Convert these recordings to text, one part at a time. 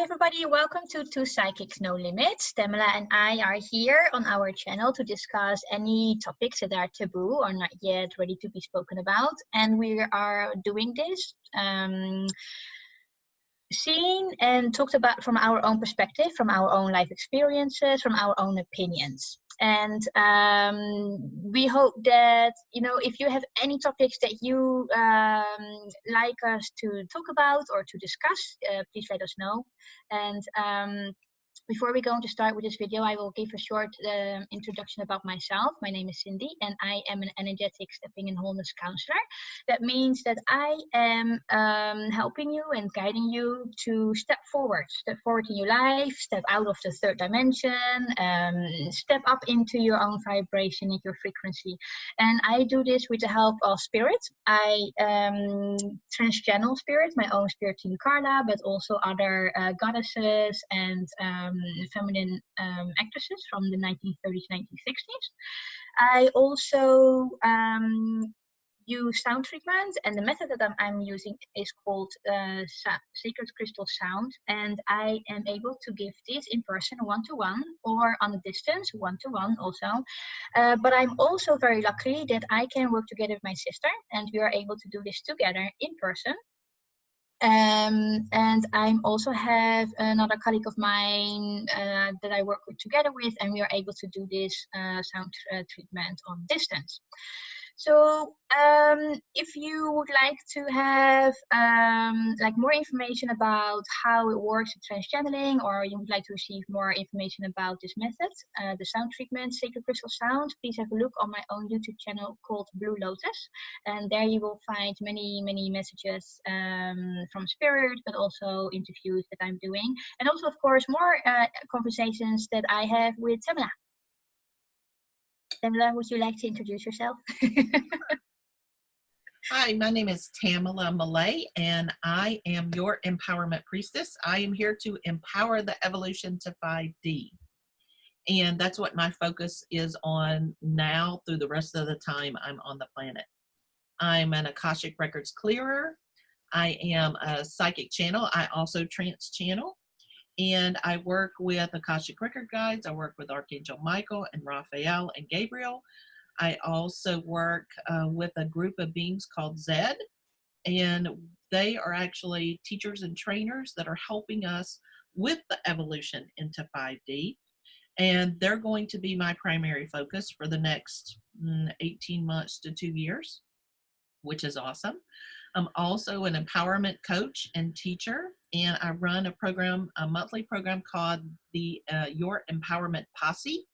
everybody, welcome to Two Psychics No Limits. Tamela and I are here on our channel to discuss any topics that are taboo or not yet ready to be spoken about. And we are doing this seen and talked about from our own perspective, from our own life experiences, from our own opinions. And we hope that, if you have any topics that you like us to talk about or to discuss, please let us know. And before we go to start with this video, I will give a short introduction about myself. My name is Cindy, and I am an energetic stepping and wholeness counselor. That means that I am helping you and guiding you to step forward in your life, step out of the third dimension, step up into your own vibration and your frequency. And I do this with the help of spirit. I trans-channel spirit, my own spirit team Carla, but also other goddesses and feminine actresses from the 1930s, 1960s. I also use sound treatment, and the method that I'm using is called sacred crystal sound, and I am able to give this in person one-to-one or on a distance one-to-one also, but I'm also very lucky that I can work together with my sister, and we are able to do this together in person. And I also have another colleague of mine that I work together with, and we are able to do this sound treatment on distance. So if you would like to have more information about how it works in trans-channeling, or you would like to receive more information about this method, the sound treatment, Sacred Crystal Sound, please have a look on my own YouTube channel called Blue Lotus. And there you will find many, many messages from Spirit, but also interviews that I'm doing. And also, of course, more conversations that I have with Tamela. Tamela, would you like to introduce yourself? Hi, my name is Tamela Malay, and I am your empowerment priestess. I am here to empower the evolution to 5D. And that's what my focus is on now through the rest of the time I'm on the planet. I'm an Akashic Records clearer. I am a psychic channel. I also trance channel. And I work with Akashic Record Guides. I work with Archangel Michael and Raphael and Gabriel. I also work with a group of beings called Zed, and they are actually teachers and trainers that are helping us with the evolution into 5D. And they're going to be my primary focus for the next 18 months to 2 years, which is awesome. I'm also an empowerment coach and teacher, and I run a monthly program called the Your Empowerment Posse.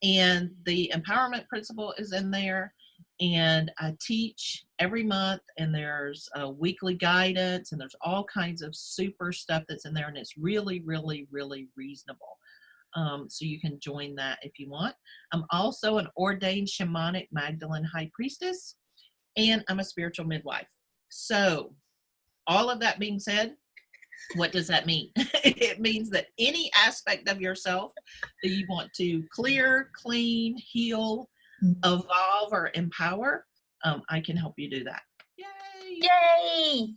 And the empowerment principle is in there, and I teach every month, and there's weekly guidance, and there's all kinds of super stuff that's in there, and it's really, really, really reasonable. So you can join that if you want. I'm also an ordained shamanic Magdalene high priestess, and I'm a spiritual midwife. So all of that being said, what does that mean? It means that any aspect of yourself that you want to clear, clean, heal, evolve, or empower, I can help you do that. Yay! Yay!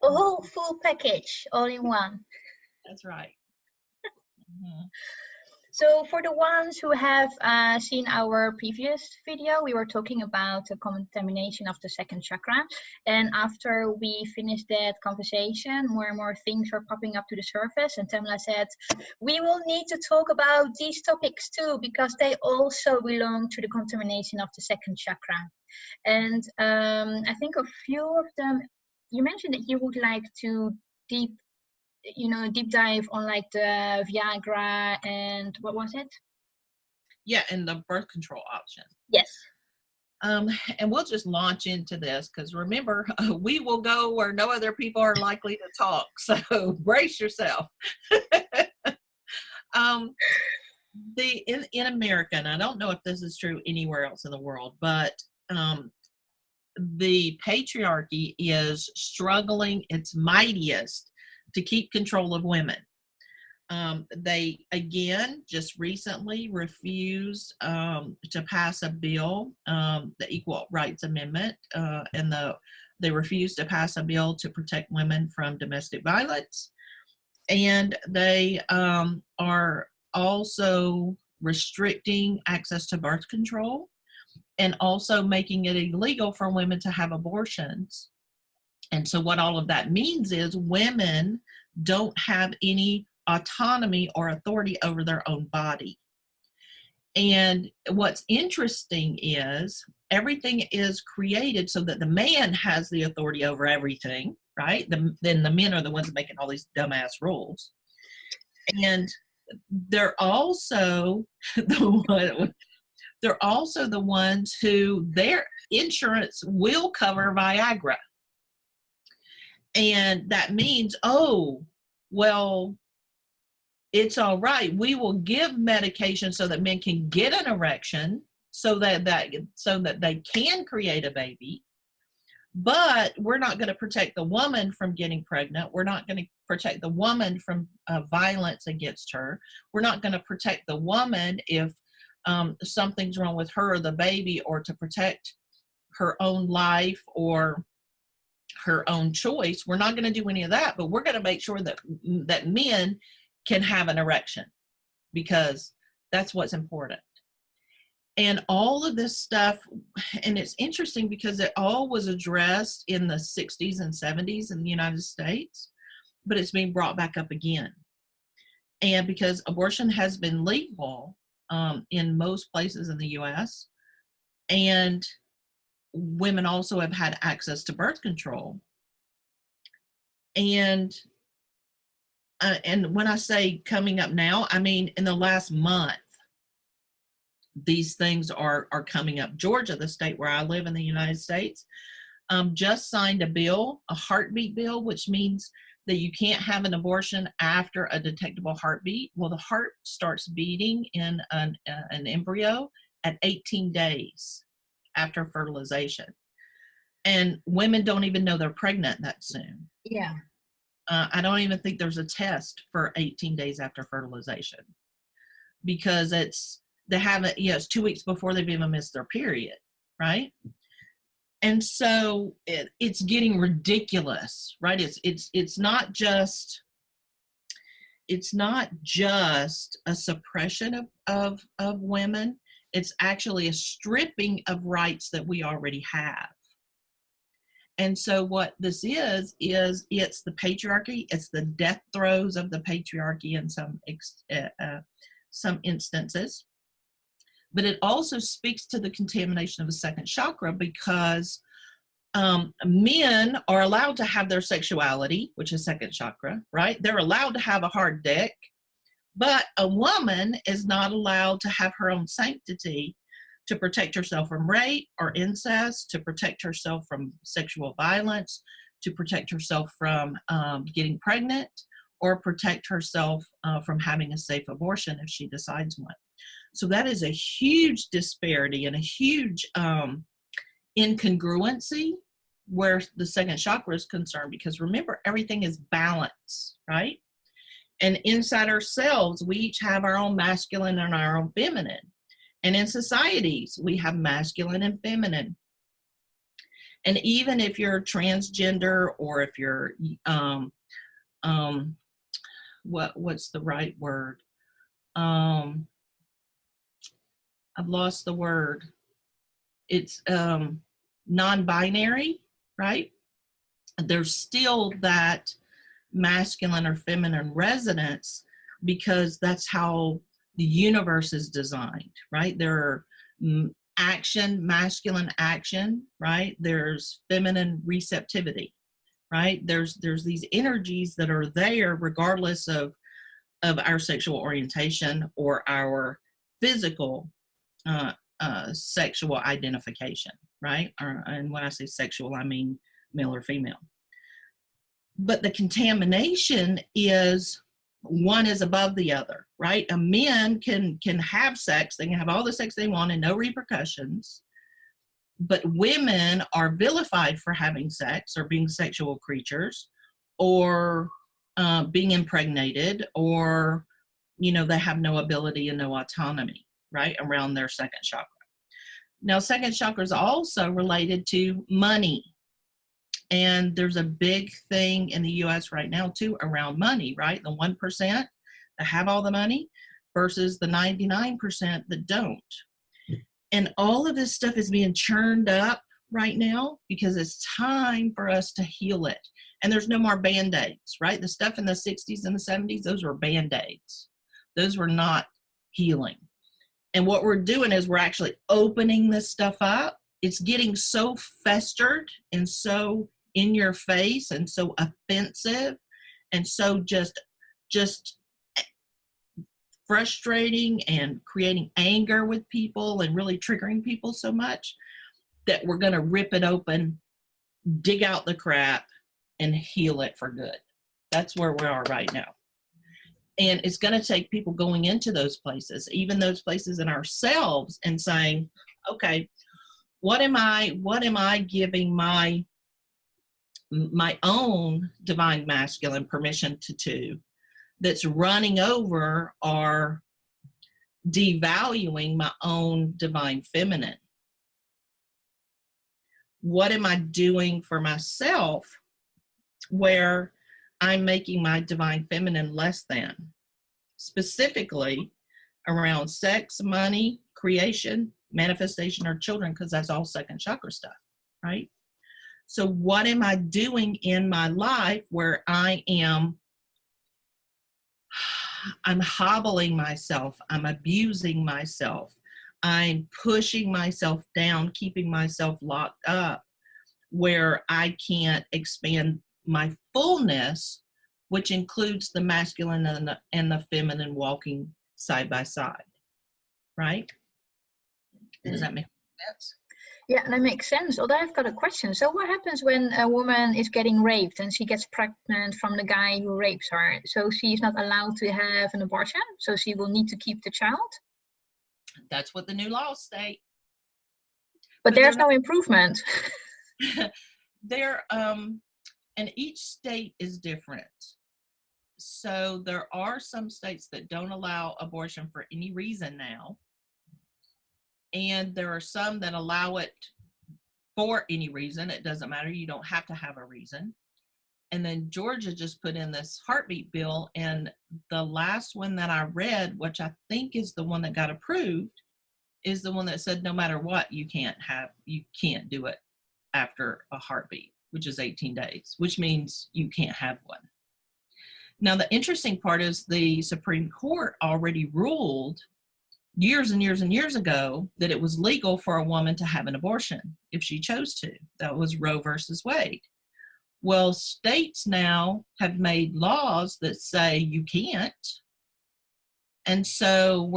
A whole full package, all in one. That's right. So for the ones who have seen our previous video, we were talking about the contamination of the second chakra. And after we finished that conversation, more and more things were popping up to the surface. And Tamela said, we will need to talk about these topics too, because they also belong to the contamination of the second chakra. And I think a few of them, you mentioned that you would like to deep dive on like the Viagra and what was it? Yeah, and the birth control option. Yes. And we'll just launch into this because remember, we will go where no other people are likely to talk. So brace yourself. In America, and I don't know if this is true anywhere else in the world, but the patriarchy is struggling its mightiest to keep control of women. They, again, just recently refused to pass a bill, the Equal Rights Amendment, and they refused to pass a bill to protect women from domestic violence. And they are also restricting access to birth control and also making it illegal for women to have abortions. And so what all of that means is women don't have any autonomy or authority over their own body. And what's interesting is everything is created so that the man has the authority over everything, right? Then the men are the ones making all these dumbass rules. And they're also the ones who their insurance will cover Viagra. And that means, oh, well, it's all right. We will give medication so that men can get an erection so that they can create a baby. But we're not going to protect the woman from getting pregnant. We're not going to protect the woman from violence against her. We're not going to protect the woman if something's wrong with her or the baby, or to protect her own life or her own choice. We're not going to do any of that, but we're going to make sure that men can have an erection, because that's what's important. And all of this stuff, and it's interesting because it all was addressed in the 60s and 70s in the United States, but it's being brought back up again. And because abortion has been legal in most places in the US, and women also have had access to birth control. And when I say coming up now, I mean in the last month, these things are coming up. Georgia, the state where I live in the United States, just signed a bill, a heartbeat bill, which means that you can't have an abortion after a detectable heartbeat. Well, the heart starts beating in an embryo at 18 days after fertilization. And women don't even know they're pregnant that soon. Yeah. I don't even think there's a test for 18 days after fertilization, because they haven't, it's 2 weeks before they've even missed their period, right? And so it's getting ridiculous, right? It's not just a suppression of women. It's actually a stripping of rights that we already have. And so what this is it's the patriarchy. It's the death throes of the patriarchy in some instances. But it also speaks to the contamination of the second chakra, because men are allowed to have their sexuality, which is second chakra, right? They're allowed to have a hard dick, but a woman is not allowed to have her own sanctity, to protect herself from rape or incest, to protect herself from sexual violence, to protect herself from getting pregnant, or protect herself from having a safe abortion if she decides one. So that is a huge disparity and a huge incongruency where the second chakra is concerned, because remember, everything is balance, right? And inside ourselves, we each have our own masculine and our own feminine. And in societies, we have masculine and feminine. And even if you're transgender, or if you're, what's the right word? I've lost the word. It's non-binary, right? There's still that masculine or feminine resonance, because that's how the universe is designed, right? There are masculine action, right? There's feminine receptivity, right? There's these energies that are there regardless of our sexual orientation or our physical sexual identification, right? And when I say sexual, I mean male or female. But the contamination is one is above the other, right? A men can have sex, they can have all the sex they want and no repercussions, but women are vilified for having sex or being sexual creatures, or being impregnated, or they have no ability and no autonomy, right, around their second chakra. Now, second chakra is also related to money. And there's a big thing in the US right now too around money, right? The 1% that have all the money versus the 99% that don't. And all of this stuff is being churned up right now because it's time for us to heal it. And there's no more Band-Aids, right? The stuff in the 60s and the 70s, those were Band-Aids. Those were not healing. And what we're doing is we're actually opening this stuff up. It's getting so festered and so in your face and so offensive and so just frustrating and creating anger with people and really triggering people so much that we're going to rip it open, dig out the crap, and heal it for good. That's where we are right now. And it's going to take people going into those places, even those places in ourselves, and saying, okay, what am I giving my own divine masculine permission to do that's running over or devaluing my own divine feminine? What am I doing for myself where I'm making my divine feminine less than? Specifically around sex, money, creation, manifestation, or children, because that's all second chakra stuff, right? So what am I doing in my life where I'm hobbling myself, I'm abusing myself, I'm pushing myself down, keeping myself locked up, where I can't expand my fullness, which includes the masculine and the feminine walking side by side, right? Does that make sense? Yeah, that makes sense. Although I've got a question. So what happens when a woman is getting raped and she gets pregnant from the guy who rapes her? So she's not allowed to have an abortion? So she will need to keep the child? That's what the new laws state. But there's no improvement. And each state is different. So there are some states that don't allow abortion for any reason now. And there are some that allow it for any reason. It doesn't matter. You don't have to have a reason. And then Georgia just put in this heartbeat bill. And the last one that I read, which I think is the one that got approved, is the one that said no matter what, you can't do it after a heartbeat, which is 18 days, which means you can't have one. Now, the interesting part is the Supreme Court already ruled years and years and years ago that it was legal for a woman to have an abortion if she chose to. That was Roe versus Wade. Well, states now have made laws that say you can't. And so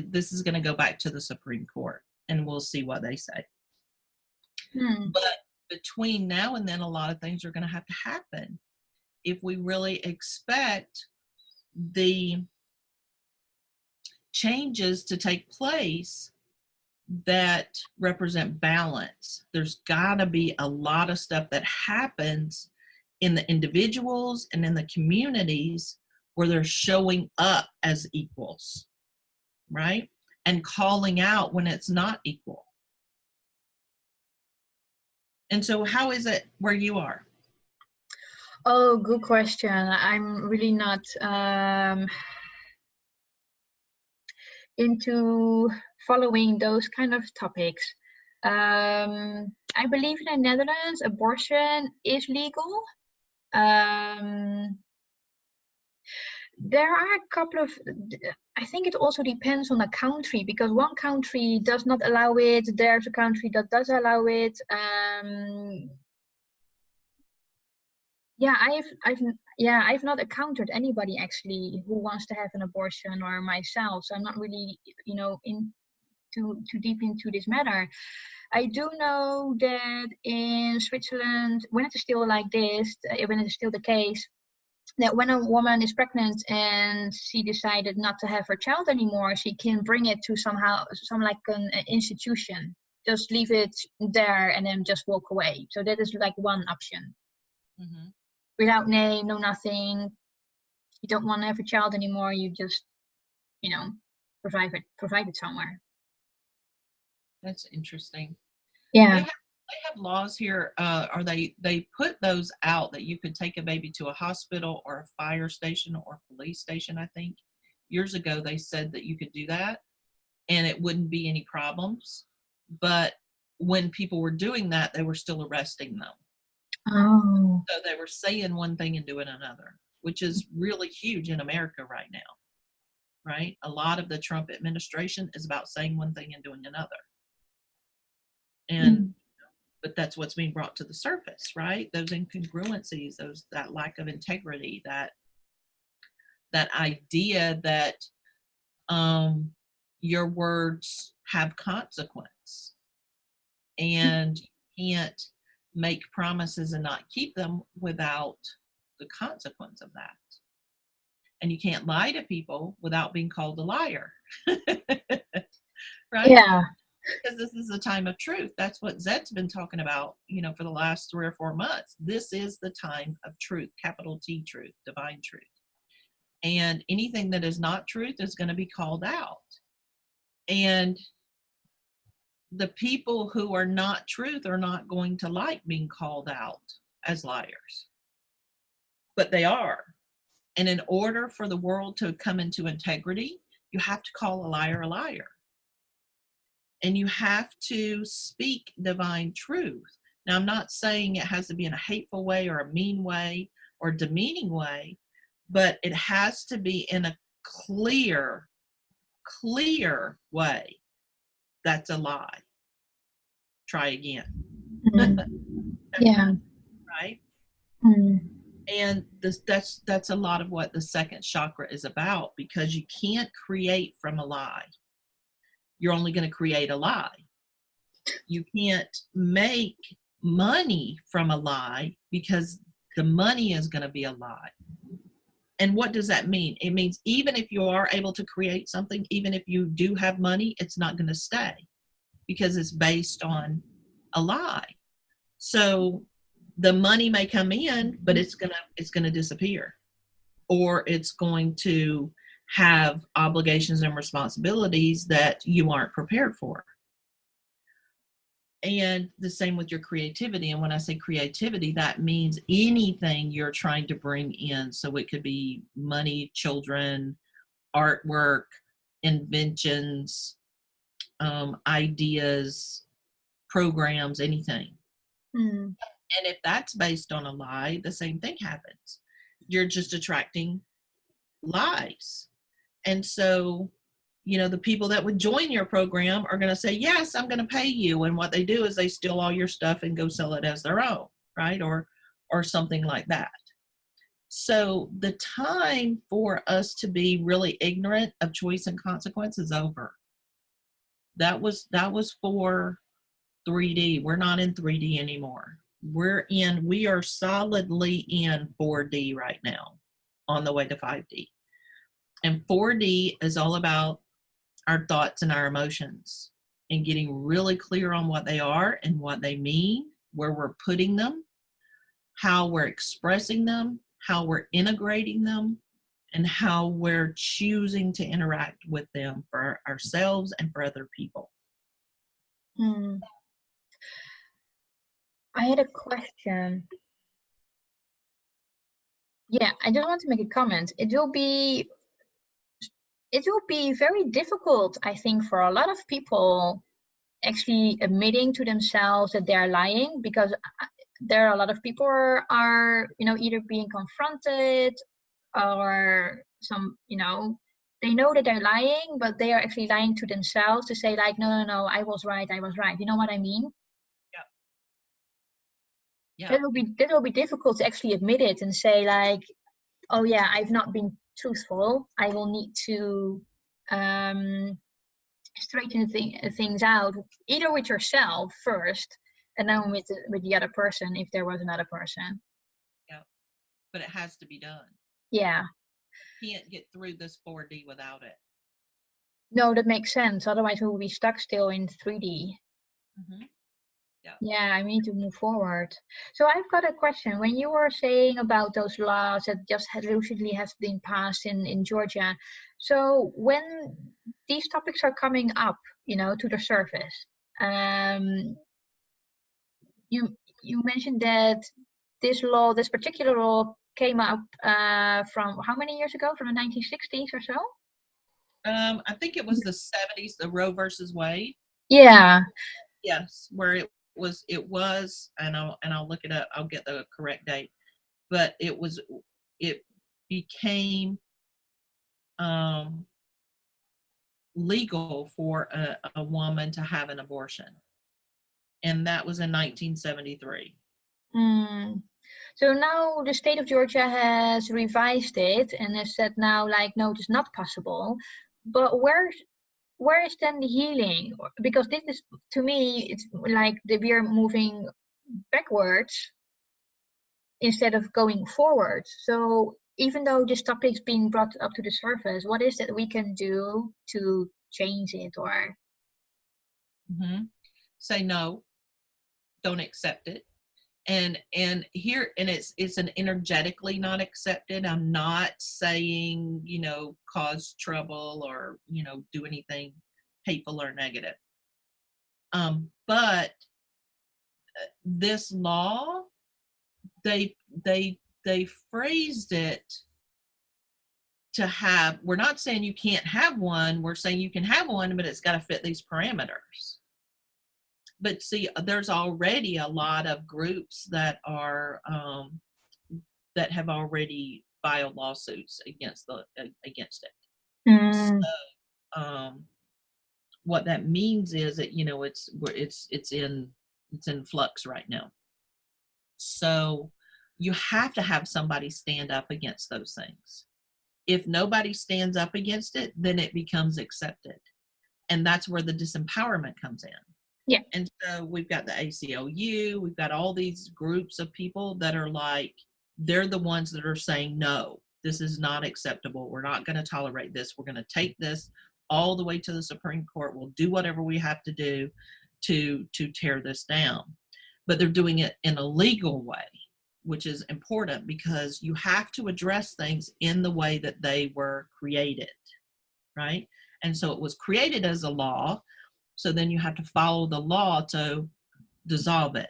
this is gonna go back to the Supreme Court, and we'll see what they say. But between now and then, a lot of things are gonna have to happen if we really expect the changes to take place that represent balance. There's gotta be a lot of stuff that happens in the individuals and in the communities where they're showing up as equals, right? And calling out when it's not equal. And so how is it where you are? Oh, good question. I'm really not into following those kind of topics. I believe in the Netherlands, abortion is legal. There are a couple of, I think it also depends on the country, because one country does not allow it, there's a country that does allow it. I've not encountered anybody actually who wants to have an abortion, or myself, so I'm not really, in too deep into this matter. I do know that in Switzerland, when it is still like this, when it is still the case, that when a woman is pregnant and she decided not to have her child anymore, she can bring it to some like an institution. Just leave it there and then just walk away. So that is like one option. Mm-hmm. Without name, no nothing. You don't want to have a child anymore. You just, provide it somewhere. That's interesting. Yeah. They have laws here, or they put those out that you could take a baby to a hospital or a fire station or police station, I think. Years ago, they said that you could do that and it wouldn't be any problems. But when people were doing that, they were still arresting them. Oh. So they were saying one thing and doing another, which is really huge in America right now, right? A lot of the Trump administration is about saying one thing and doing another. And but that's what's being brought to the surface, right? Those incongruencies, that lack of integrity, that idea that your words have consequence, and you can't make promises and not keep them without the consequence of that. And you can't lie to people without being called a liar. Right? Yeah. Because this is a time of truth. That's what Zed's been talking about, for the last 3 or 4 months. This is the time of truth, capital T truth, divine truth. And anything that is not truth is going to be called out. And the people who are not truth are not going to like being called out as liars. But they are. And in order for the world to come into integrity, you have to call a liar a liar. And you have to speak divine truth. Now, I'm not saying it has to be in a hateful way or a mean way or demeaning way, but it has to be in a clear way. That's a lie. Try again. Yeah. Right? And that's a lot of what the second chakra is about, because you can't create from a lie. You're only going to create a lie. You can't make money from a lie, because the money is going to be a lie. And what does that mean? It means even if you are able to create something, even if you do have money, it's not going to stay, because it's based on a lie. So the money may come in, but it's gonna disappear, or it's going to have obligations and responsibilities that you aren't prepared for. And the same with your creativity. And when I say creativity, that means anything you're trying to bring in. So it could be money, children, artwork, inventions, ideas, programs, anything. And if that's based on a lie, the same thing happens. You're just attracting lies. And so, the people that would join your program are going to say, yes, I'm going to pay you. And what they do is they steal all your stuff and go sell it as their own, right? Or something like that. So the time for us to be really ignorant of choice and consequence is over. That was for 3D. We're not in 3D anymore. We are solidly in 4D right now, on the way to 5D. And 4D is all about our thoughts and our emotions, and getting really clear on what they are and what they mean, where we're putting them, how we're expressing them, how we're integrating them, and how we're choosing to interact with them for ourselves and for other people. I had a question. Yeah, I just want to make a comment. It will be very difficult, I think, for a lot of people actually admitting to themselves that they're lying, because there are a lot of people are either being confronted, or some they know that they're lying, but they are actually lying to themselves to say, like, no, I was right. You know what I mean? Yeah. That will be difficult to actually admit it and say, like, oh yeah, I've not been truthful. I will need to straighten things out, either with yourself first, and then with the other person, if there was another person. Yeah, but it has to be done. Yeah. You can't get through this 4D without it. No, that makes sense. Otherwise, we'll be stuck still in 3D. Yeah, I need to move forward. So I've got a question. When you were saying about those laws that just recently have been passed in Georgia, so when these topics are coming up, to the surface, you mentioned that this particular law came up from how many years ago? From the 1960s or so? I think it was the 70s, the Roe versus Wade. Yeah. Yes, where it was, and I'll look it up. I'll get the correct date, but it became legal for a woman to have an abortion, and that was in 1973. So now the state of Georgia has revised it and has said now, like, no, it's not possible. But where is then the healing? Because this is, to me, it's like we are moving backwards instead of going forward. So even though this topic is being brought up to the surface, what is it we can do to change it? Or say no, don't accept it. And here, and it's an energetically not accepted. I'm not saying, cause trouble or, do anything hateful or negative. But this law, they phrased it to have, we're not saying you can't have one, we're saying you can have one, but it's got to fit these parameters. But see, there's already a lot of groups that are that have already filed lawsuits against it. So what that means is that it's in flux right now. So you have to have somebody stand up against those things. If nobody stands up against it, then it becomes accepted, and that's where the disempowerment comes in. Yeah. And so we've got the ACLU, we've got all these groups of people that are like, they're the ones that are saying, no, this is not acceptable. We're not going to tolerate this. We're going to take this all the way to the Supreme Court. We'll do whatever we have to do to tear this down. But they're doing it in a legal way, which is important because you have to address things in the way that they were created, right? And so it was created as a law. So then you have to follow the law to dissolve it.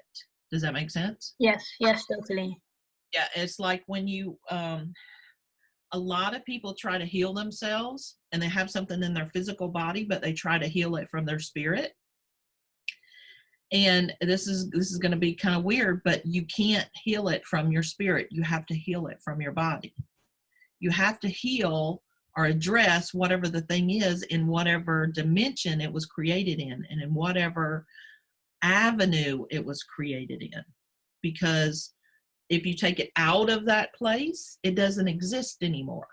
Does that make sense? Yes, totally. Yeah, it's like when you, a lot of people try to heal themselves and they have something in their physical body, but they try to heal it from their spirit. And this is going to be kind of weird, but you can't heal it from your spirit. You have to heal it from your body. You have to heal or address whatever the thing is in whatever dimension it was created in and in whatever avenue it was created in. Because if you take it out of that place, it doesn't exist anymore.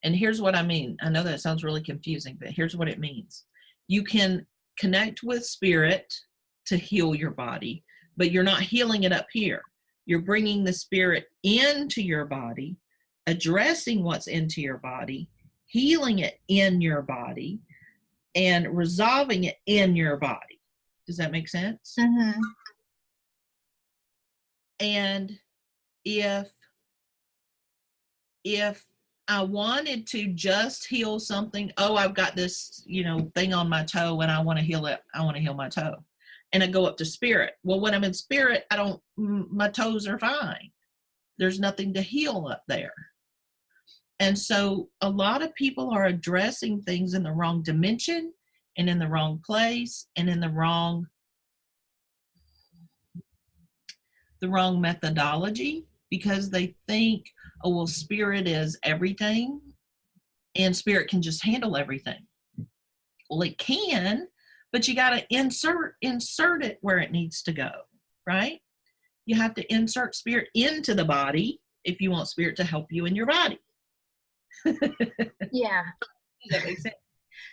And here's what I mean. I know that sounds really confusing, but here's what it means. You can connect with spirit to heal your body, but you're not healing it up here. You're bringing the spirit into your body, addressing what's into your body, healing it in your body, and resolving it in your body. Does that make sense? Mm-hmm. And if I wanted to just heal something, I've got this, thing on my toe and I want to heal it. I want to heal my toe. And I go up to spirit. Well, when I'm in spirit, my toes are fine. There's nothing to heal up there. And so a lot of people are addressing things in the wrong dimension and in the wrong place and in the wrong methodology, because they think, spirit is everything and spirit can just handle everything. Well, it can, but you got to insert it where it needs to go, right? You have to insert spirit into the body if you want spirit to help you in your body. Yeah. Does that make sense?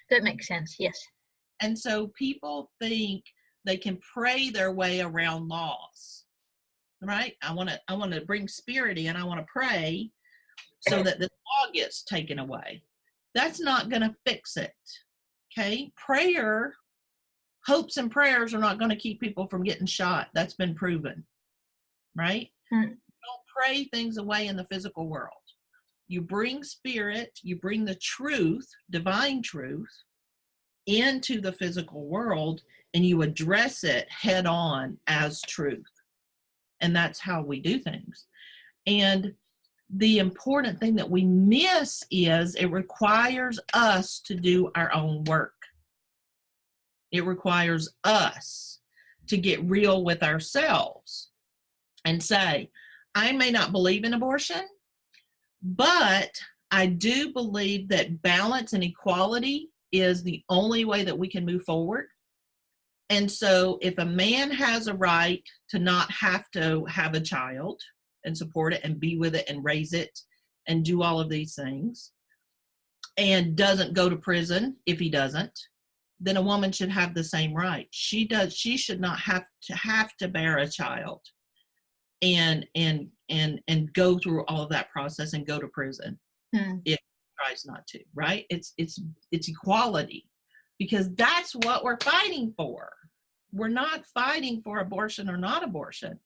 That makes sense, yes. And so people think they can pray their way around laws, right? I want to bring spirit in. I want to pray so that the law gets taken away. That's not going to fix it. Okay? Hopes and prayers are not going to keep people from getting shot. That's been proven, right? Don't pray things away in the physical world. You bring spirit, you bring the truth, divine truth, into the physical world and you address it head on as truth. And that's how we do things. And the important thing that we miss is it requires us to do our own work. It requires us to get real with ourselves and say, I may not believe in abortion, but I do believe that balance and equality is the only way that we can move forward. And so if a man has a right to not have to have a child and support it and be with it and raise it and do all of these things, and doesn't go to prison if he doesn't, then a woman should have the same right. She should not have to bear a child and go through all of that process and go to prison if he tries not to, right? It's equality, because that's what we're fighting for. We're not fighting for abortion or not abortion.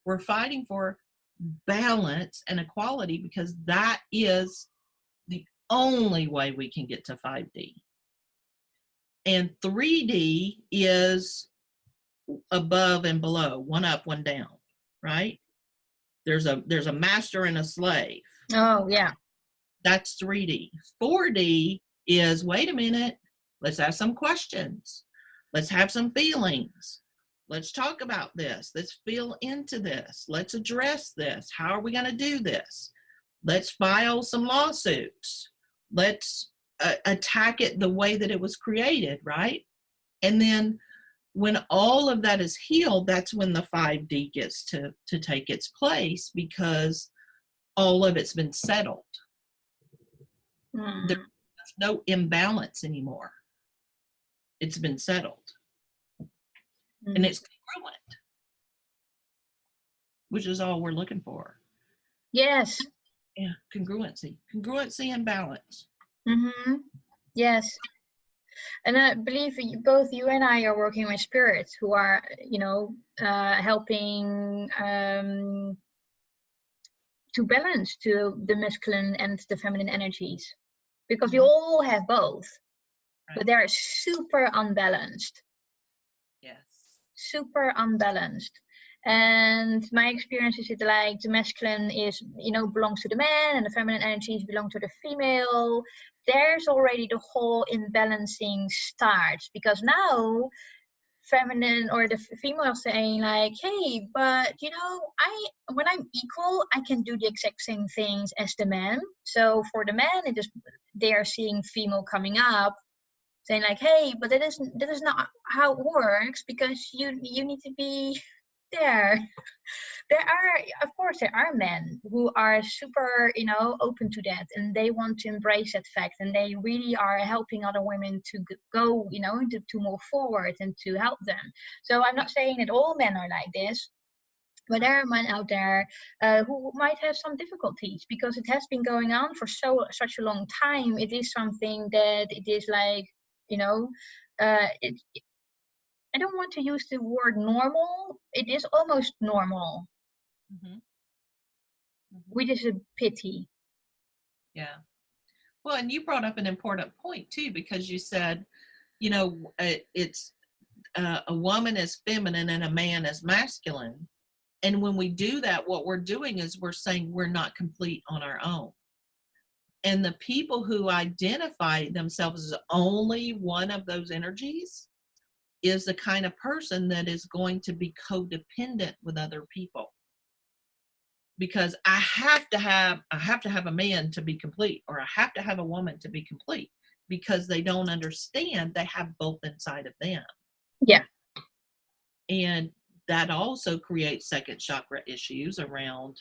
We're fighting for balance and equality, because that is the only way we can get to 5D. And 3D is above and below, one up, one down, right? There's a master and a slave. Oh, yeah. That's 3D. 4D is, wait a minute, let's ask some questions. Let's have some feelings. Let's talk about this. Let's feel into this. Let's address this. How are we going to do this? Let's file some lawsuits. Let's attack it the way that it was created, right? And then when all of that is healed, that's when the 5D gets to take its place, because all of it's been settled. There's no imbalance anymore. It's been settled. And it's congruent, which is all we're looking for. Yes. Yeah, congruency and balance. Yes. And I believe both you and I are working with spirits who are, helping to balance to the masculine and the feminine energies, because we all have both, right, but they're super unbalanced. Yes. Super unbalanced. And my experience is like the masculine is, belongs to the man, and the feminine energies belong to the female. There's already the whole imbalancing starts, because now feminine or the female saying like, hey, but when I'm equal, I can do the exact same things as the man. So for the man, they are seeing female coming up saying like, hey, but that is not how it works, because you need to be there. There are men who are super, open to that, and they want to embrace that fact, and they really are helping other women to go, to move forward and to help them. So I'm not saying that all men are like this, but there are men out there who might have some difficulties, because it has been going on for such a long time. It is something that it is like, I don't want to use the word normal. It is almost normal, which is a pity. Yeah. Well, and you brought up an important point too, because you said, it's a woman is feminine and a man is masculine. And when we do that, what we're doing is we're saying we're not complete on our own. And the people who identify themselves as only one of those energies is the kind of person that is going to be codependent with other people. Because I have to have a man to be complete, or I have to have a woman to be complete, because they don't understand they have both inside of them. Yeah. And that also creates second chakra issues around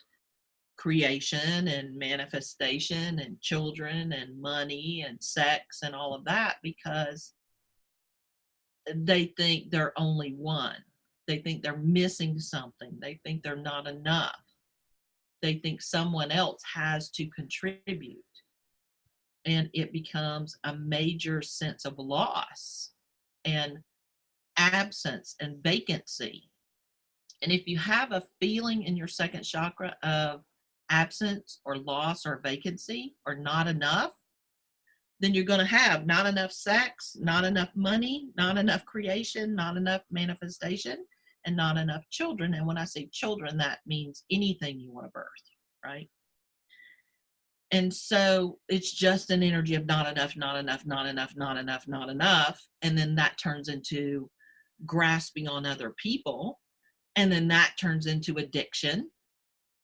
creation and manifestation and children and money and sex and all of that, because they think they're only one. They think they're missing something. They think they're not enough. They think someone else has to contribute. And it becomes a major sense of loss and absence and vacancy. And if you have a feeling in your second chakra of absence or loss or vacancy or not enough, then you're going to have not enough sex, not enough money, not enough creation, not enough manifestation, and not enough children. And when I say children, that means anything you want to birth, right? And so it's just an energy of not enough, not enough, not enough, not enough, not enough. And then that turns into grasping on other people. And then that turns into addiction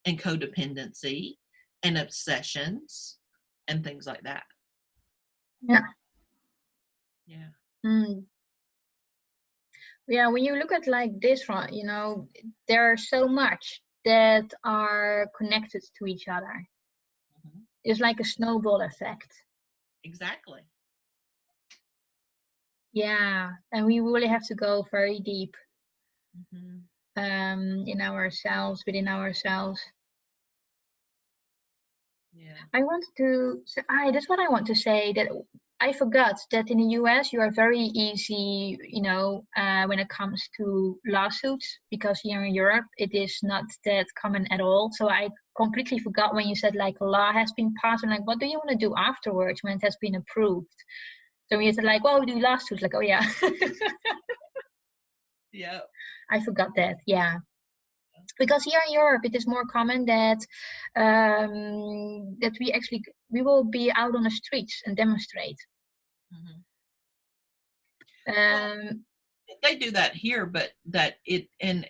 and codependency and obsessions and things like that. Yeah. Yeah. Mm. Yeah, when you look at like this one, you know, there are so much that are connected to each other. Mm-hmm. It's like a snowball effect. Exactly. Yeah, and we really have to go very deep Mm-hmm. in ourselves, within ourselves. Yeah. I want to say, that's what I want to say, that I forgot that in the US you are very easy, you know, when it comes to lawsuits, because here in Europe it is not that common at all. So I completely forgot when you said like law has been passed. I'm like, what do you want to do afterwards when it has been approved? So when you said like, well, we do lawsuits, like, oh yeah. Yeah. I forgot that. Yeah. Because here in Europe, it is more common that that we will be out on the streets and demonstrate. Mm-hmm. Well, Um, they do that here, but that it, and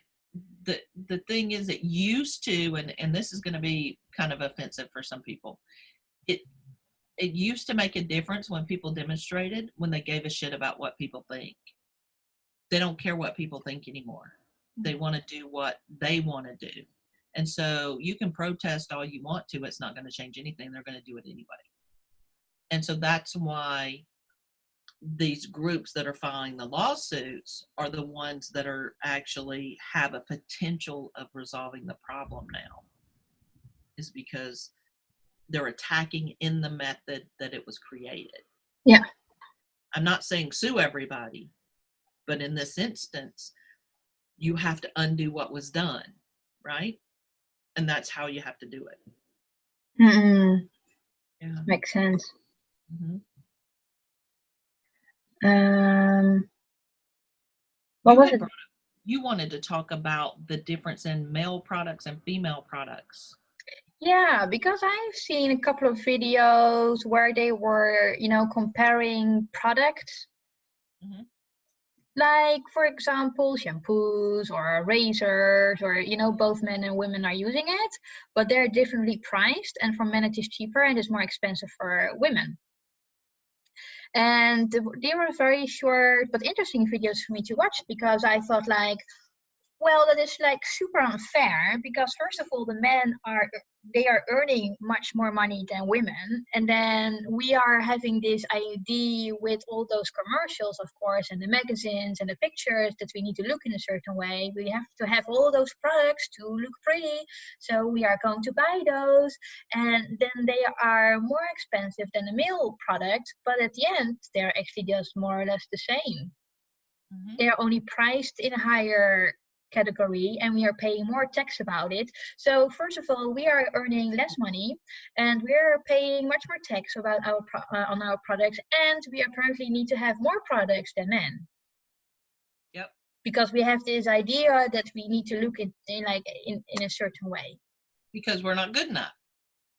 the thing is, it used to, and this is going to be kind of offensive for some people. It used to make a difference when people demonstrated, when they gave a shit about what people think. They don't care what people think anymore. They want to do what they want to do. And so you can protest all you want to, it's not going to change anything. They're going to do it anyway. And so that's why these groups that are filing the lawsuits are the ones that are actually have a potential of resolving the problem now, is because they're attacking in the method that it was created. yeah. I'm not saying sue everybody, but in this instance, you have to undo what was done, right? And that's how you have to do it. Mm-mm. Yeah. Makes sense. Mm-hmm. What was it? You wanted to talk about the difference in male products and female products. Yeah, because I've seen a couple of videos where they were, you know, comparing products. Mm-hmm. Like, for example, shampoos or razors, or, you know, both men and women are using it, but they're differently priced. And for men, it is cheaper and it's more expensive for women. And they were very short but interesting videos for me to watch, because I thought like, well, that is like super unfair, because first of all, the men are earning much more money than women, and then we are having this idea with all those commercials, of course, and the magazines and the pictures, that we need to look in a certain way. We have to have all those products to look pretty, so we are going to buy those, and then they are more expensive than a male product, but at the end, they're actually just more or less the same. Mm-hmm. They are only priced in a higher category, and we are paying more tax about it. So first of all, we are earning less money, and we are paying much more tax about on our products, and we apparently need to have more products than men. Yep. Because we have this idea that we need to look in a certain way. Because we're not good enough.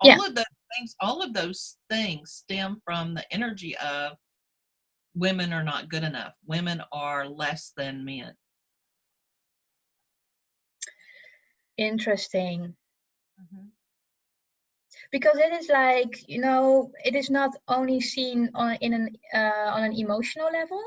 Yeah. All of those things stem from the energy of women are not good enough. Women are less than men. Interesting. Mm-hmm. Because it is like, you know, it is not only seen on an emotional level,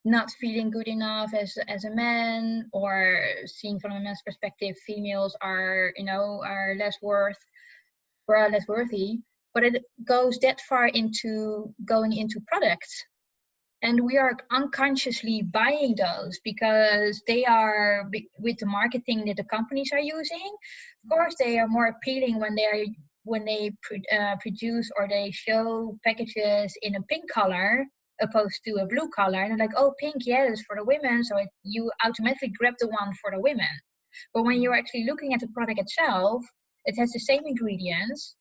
not feeling good enough as a man, or seen from a man's perspective, females are, you know, are less worthy, but it goes that far into going into products. And we are unconsciously buying those because they are, with the marketing that the companies are using, of course they are more appealing when they produce or they show packages in a pink color opposed to a blue color, and they're like, oh, pink, yeah, it's for the women, so you automatically grab the one for the women. But when you're actually looking at the product itself, it has the same ingredients.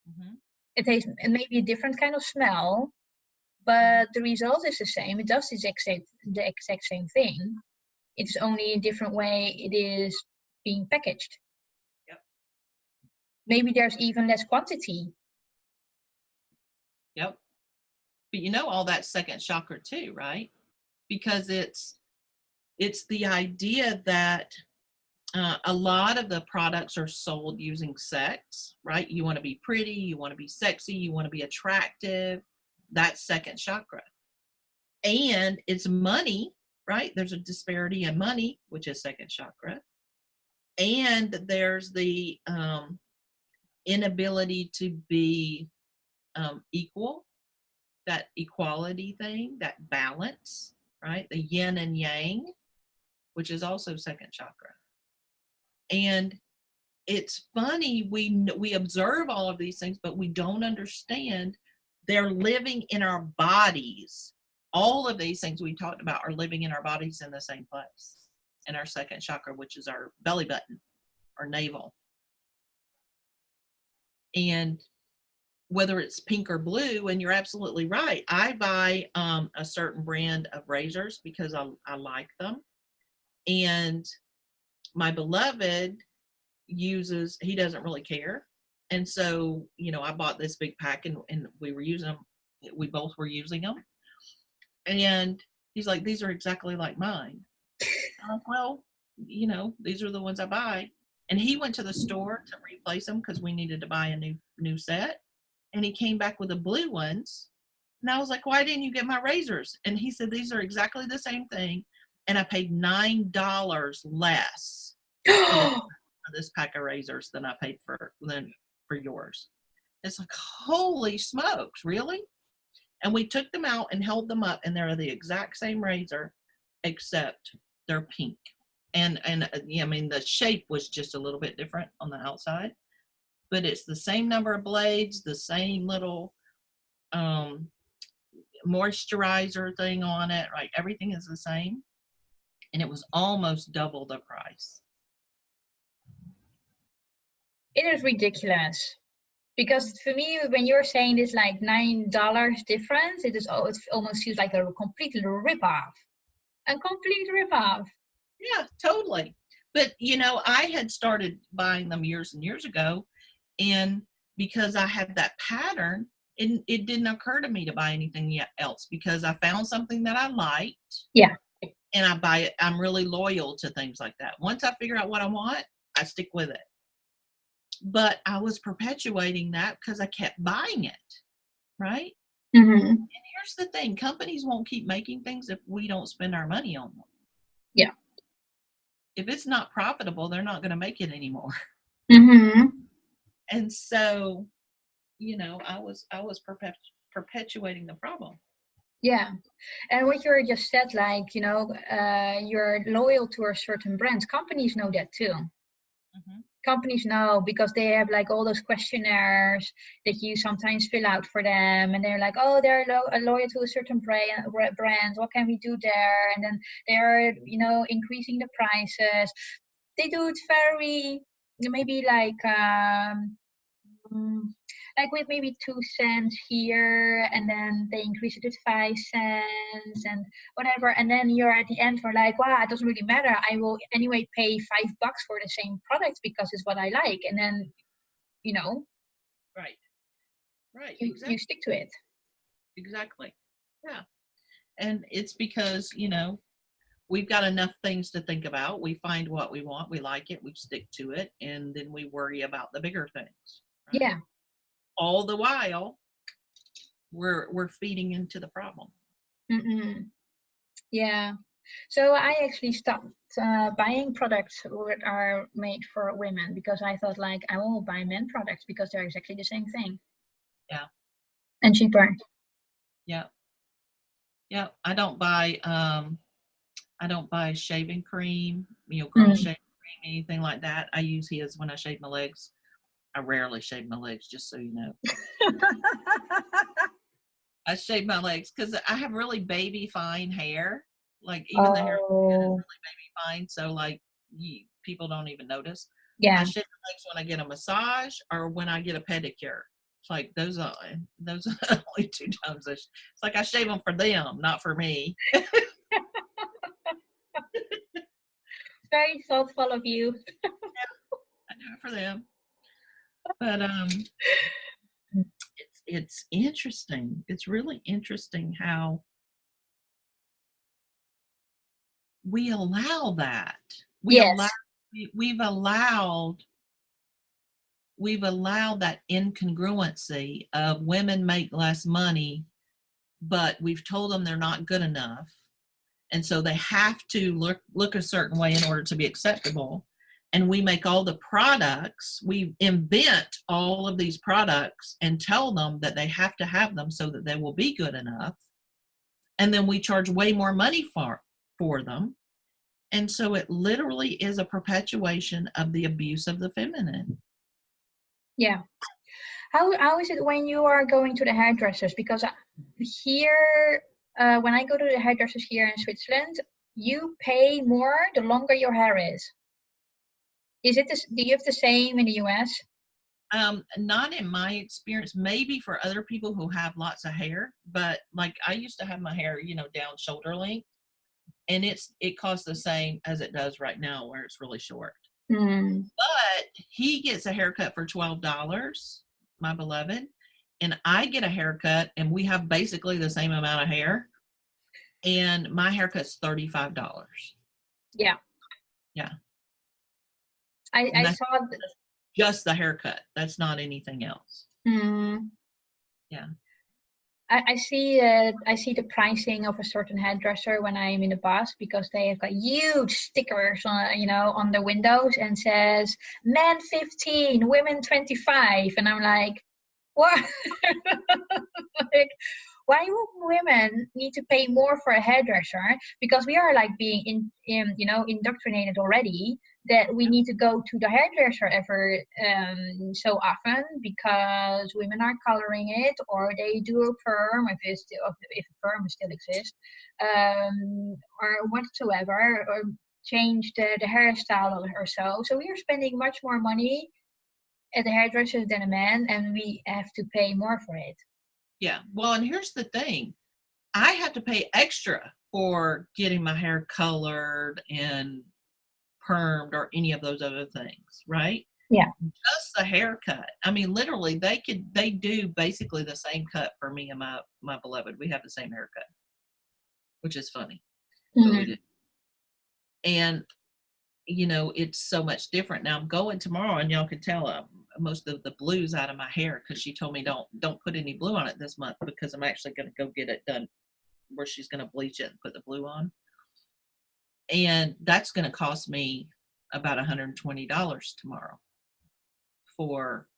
Mm-hmm. It tastes maybe a different kind of smell, but the result is the same. It does the exact same thing. It's only a different way it is being packaged. Yep. Maybe there's even less quantity. Yep. But you know, all that second chakra too, right? Because it's the idea that a lot of the products are sold using sex, right? You want to be pretty, you want to be sexy, you want to be attractive. That's second chakra. And it's money, right? There's a disparity in money, which is second chakra. And there's the inability to be equal, that equality thing, that balance, right? The yin and yang, which is also second chakra. And it's funny, we observe all of these things, but we don't understand they're living in our bodies. All of these things we talked about are living in our bodies in the same place, in our second chakra, which is our belly button or navel. And whether it's pink or blue, and you're absolutely right. I buy a certain brand of razors because I like them. And my beloved he doesn't really care. And so, I bought this big pack and we were using them. We both were using them. And he's like, these are exactly like mine. I'm like, well, these are the ones I buy. And he went to the store to replace them because we needed to buy a new set. And he came back with the blue ones. And I was like, why didn't you get my razors? And he said, these are exactly the same thing. And I paid $9 less for this pack of razors than I paid for yours. It's like, holy smokes, really? And we took them out and held them up, and they're the exact same razor, except they're pink. And yeah, I mean, the shape was just a little bit different on the outside, but it's the same number of blades, the same little moisturizer thing on it, right? Everything is the same. And it was almost double the price. It is ridiculous. Because for me, when you're saying this like $9 difference, it almost feels like a complete rip-off. A complete rip-off. Yeah, totally. But, I had started buying them years and years ago. And because I had that pattern, it didn't occur to me to buy anything else because I found something that I liked. Yeah. And I buy it. I'm really loyal to things like that. Once I figure out what I want, I stick with it. But I was perpetuating that because I kept buying it, right? Mm-hmm. And here's the thing. Companies won't keep making things if we don't spend our money on them. Yeah. If it's not profitable, they're not going to make it anymore. Mm-hmm. And so, I was perpetuating the problem. Yeah. And what you just said, like, you're loyal to a certain brand. Companies know that too. Mm-hmm. Companies know because they have like all those questionnaires that you sometimes fill out for them, and they're like, oh, they're loyal to a certain brand. What can we do there? And then they're increasing the prices. They do it very maybe like with maybe 2 cents here, and then they increase it to 5 cents and whatever, and then you're at the end for like, wow, it doesn't really matter, I will anyway pay $5 for the same product because it's what I like. And then right you stick to it. Exactly. Yeah. And it's because we've got enough things to think about. We find what we want, we like it, we stick to it, and then we worry about the bigger things, right? Yeah. All the while we're feeding into the problem. Mm-mm. Yeah. So I actually stopped buying products that are made for women because I thought like I will buy men products because they're exactly the same thing. Yeah. And cheaper. Yeah. Yeah. I don't buy shaving cream, girl shaving cream, anything like that. I use his when I shave my legs. I rarely shave my legs, just so you know. I shave my legs because I have really baby fine hair. Like even the hair is really baby fine, so like people don't even notice. Yeah. I shave my legs when I get a massage or when I get a pedicure. It's like those are only 2 times. It's like I shave them for them, not for me. Very thoughtful of you. I do it for them. But it's interesting. It's really interesting how we allow that. Yes. We've allowed that incongruency of women make less money, but we've told them they're not good enough. And so they have to look a certain way in order to be acceptable. And we make all the products, we invent all of these products and tell them that they have to have them so that they will be good enough. And then we charge way more money for them. And so it literally is a perpetuation of the abuse of the feminine. Yeah. How is it when you are going to the hairdressers? Because here, when I go to the hairdressers here in Switzerland, you pay more the longer your hair is. Is it this? Do you have the same in the US? Not in my experience. Maybe for other people who have lots of hair, but like I used to have my hair, down shoulder length, and it costs the same as it does right now, where it's really short. Mm. But he gets a haircut for $12, my beloved, and I get a haircut, and we have basically the same amount of hair, and my haircut's $35. Yeah. Yeah. I saw just the haircut. That's not anything else. Mm. Yeah. I see the pricing of a certain hairdresser when I'm in the bus, because they have got huge stickers on the windows and says men 15, women 25, and I'm like, what? Like, why would women need to pay more for a hairdresser? Because we are like being indoctrinated already that we need to go to the hairdresser so often because women are coloring it, or they do a perm if a perm still exists, or whatsoever, or change the hairstyle or so. So we are spending much more money at the hairdresser than a man, and we have to pay more for it. Yeah. Well, and here's the thing. I have to pay extra for getting my hair colored and permed or any of those other things, right? Yeah. Just the haircut. I mean, literally, they do basically the same cut for me and my beloved. We have the same haircut, which is funny. Mm-hmm. But we do. And it's so much different. Now I'm going tomorrow, and y'all can tell most of the blue's out of my hair, because she told me don't put any blue on it this month, because I'm actually going to go get it done where she's going to bleach it and put the blue on. And that's going to cost me about $120 tomorrow for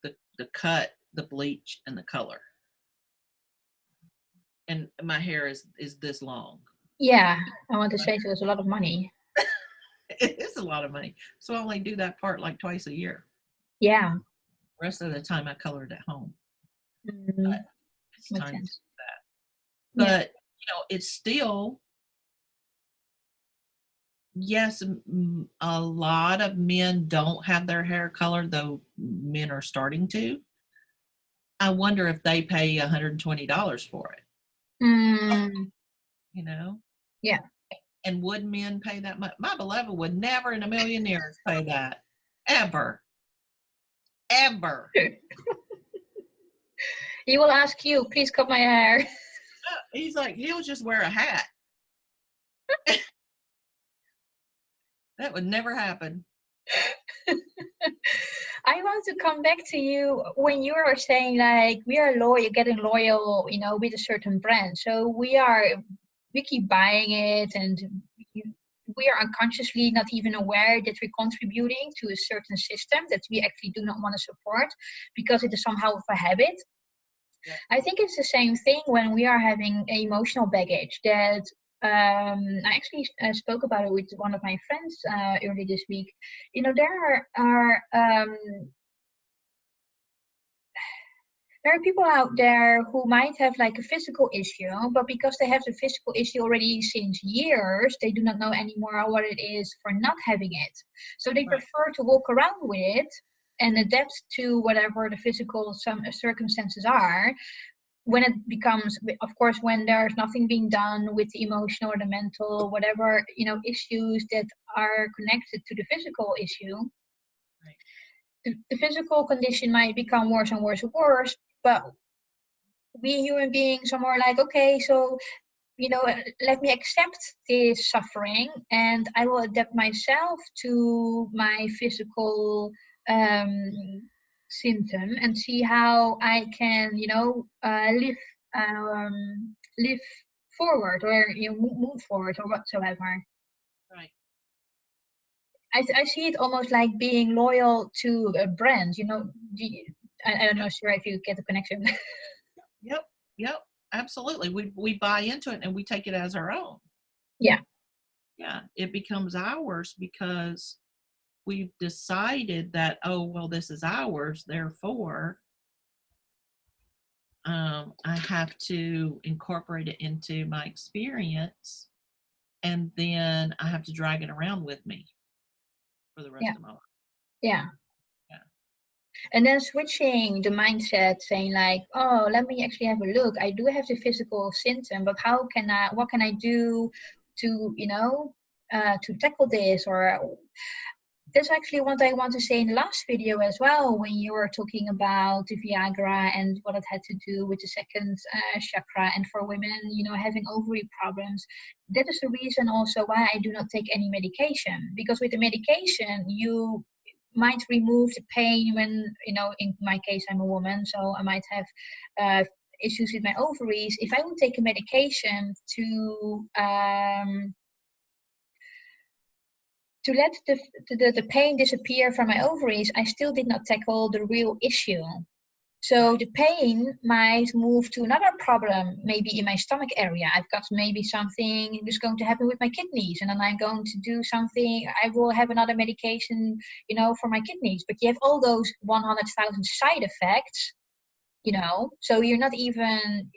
the cut, the bleach, and the color. And my hair is this long. Yeah, I want to say, so it's a lot of money. It is a lot of money. So I only do that part like twice a year. Yeah. The rest of the time I color it at home. Mm-hmm. It's time to do that. But, it's still, yes, a lot of men don't have their hair colored, though men are starting to. I wonder if they pay $120 for it. Mm. Yeah. And would men pay that much? My beloved would never in a million years pay that. Ever. He will ask you, please cut my hair. He's like, he'll just wear a hat. That would never happen. I want to come back to you when you are saying like we are loyal, getting loyal, with a certain brand. So we keep buying it, and we are unconsciously not even aware that we're contributing to a certain system that we actually do not want to support because it is somehow of a habit. Yeah. I think it's the same thing when we are having emotional baggage that I actually spoke about it with one of my friends early this week. There are people out there who might have like a physical issue, but because they have the physical issue already since years, they do not know anymore what it is for not having it. So they prefer to walk around with it and adapt to whatever the physical circumstances are. When it becomes, of course, when there's nothing being done with the emotional or the mental, whatever, issues that are connected to the physical issue, right, the physical condition might become worse and worse and worse. But we human beings are more like, okay, so let me accept this suffering, and I will adapt myself to my physical symptom and see how I can, live forward, or move forward, or whatsoever. Right. I see it almost like being loyal to a brand. I don't know, sure if you get the connection. Yep. Absolutely. We buy into it and we take it as our own. Yeah. Yeah. It becomes ours because we've decided that, oh, well, this is ours. Therefore, I have to incorporate it into my experience, and then I have to drag it around with me for the rest of my life. Yeah. And then switching the mindset, saying like, oh, let me actually have a look. I do have the physical symptom, but what can I do to, to tackle this? Or that's actually what I want to say in the last video as well, when you were talking about the Viagra and what it had to do with the second chakra, and for women, having ovary problems. That is the reason also why I do not take any medication, because with the medication, you might remove the pain when, in my case, I'm a woman, so I might have issues with my ovaries. If I would take a medication to let the pain disappear from my ovaries, I still did not tackle the real issue. So the pain might move to another problem, maybe in my stomach area. I've got maybe something that's going to happen with my kidneys, and then I'm going to do something. I will have another medication, for my kidneys. But you have all those 100,000 side effects, so you're not even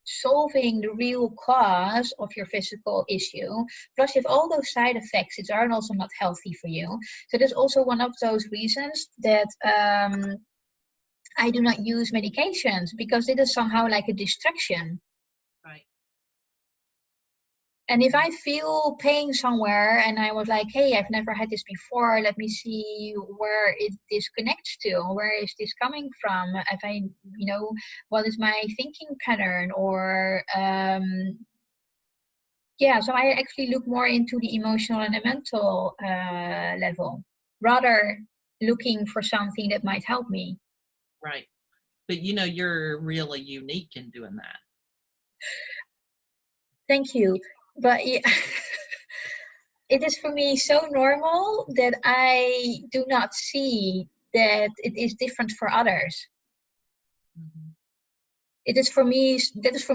solving the real cause of your physical issue. Plus, you have all those side effects that are also not healthy for you. So that's also one of those reasons that I do not use medications, because it is somehow like a distraction. Right. And if I feel pain somewhere and I was like, hey, I've never had this before, let me see where this connects to, where is this coming from? If I, what is my thinking pattern? Or, so I actually look more into the emotional and the mental level, rather looking for something that might help me. Right. But you're really unique in doing that. Thank you. But yeah, it is for me so normal that I do not see that it is different for others. Mm-hmm. That is for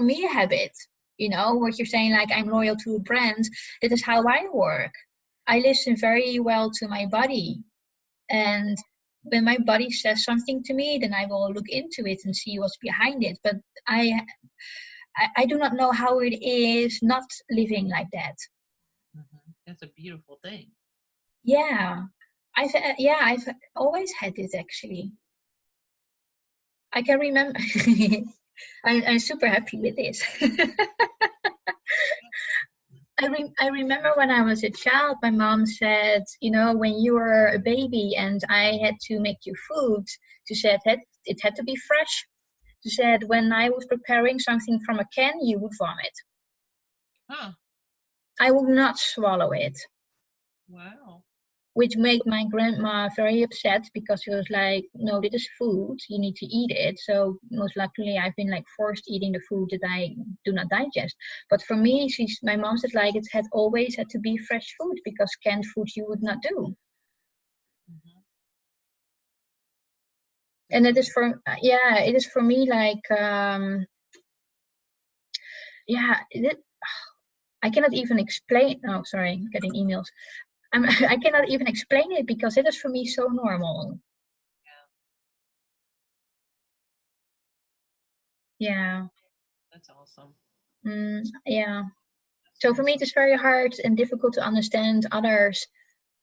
me a habit. What you're saying, like I'm loyal to a brand. That is how I work. I listen very well to my body. And when my body says something to me, then I will look into it and see what's behind it. But I do not know how it is not living like that. Mm-hmm. That's a beautiful thing. Yeah, I've always had it actually. I can remember. I'm super happy with this. I remember when I was a child, my mom said, when you were a baby and I had to make you food, she said it had to be fresh. She said, when I was preparing something from a can, you would vomit. Huh. I would not swallow it. Wow. Which made my grandma very upset, because she was like, no, this is food. You need to eat it. So most luckily, I've been like forced eating the food that I do not digest. But for me, my mom said like it had always had to be fresh food, because canned food you would not do. Mm-hmm. And it is for me like, I cannot even explain. Oh, sorry, getting emails. I cannot even explain it, because it is for me so normal. Yeah. That's awesome. Yeah. So for me, it is very hard and difficult to understand others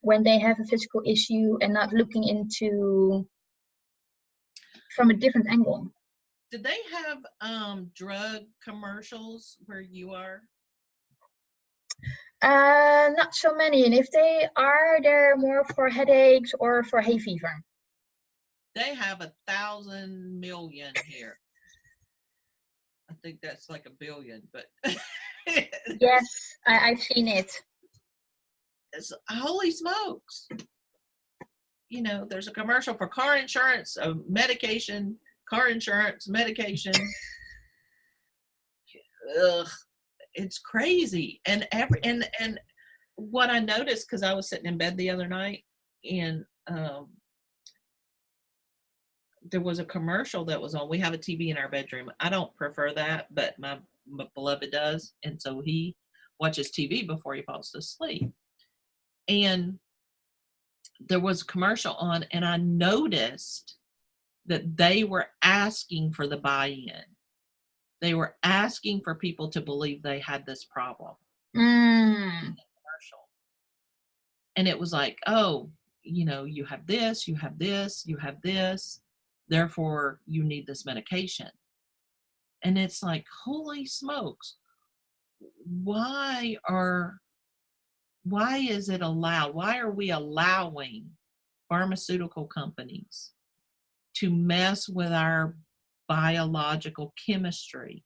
when they have a physical issue and not looking into from a different angle. Did they have drug commercials where you are? Not so many, and if they are, they're more for headaches or for hay fever. They have 1,000 million here. I think that's like 1 billion, but Yes, I've seen it. it's, holy smokes. You know, there's a commercial for car insurance, medication, car insurance, medication. Ugh, it's crazy. And what I noticed, because I was sitting in bed the other night, and there was a commercial that was on. We have a TV in our bedroom. I don't prefer that, but my beloved does, and so he watches TV before he falls asleep. And there was a commercial on, and I noticed that they were asking for the buy-in. They were asking for people to believe they had this problem. Commercial. And it was like, oh, you know, you have this, you have this, you have this, therefore you need this medication. And it's like, holy smokes, why is it allowed? Why are we allowing pharmaceutical companies to mess with our biological chemistry,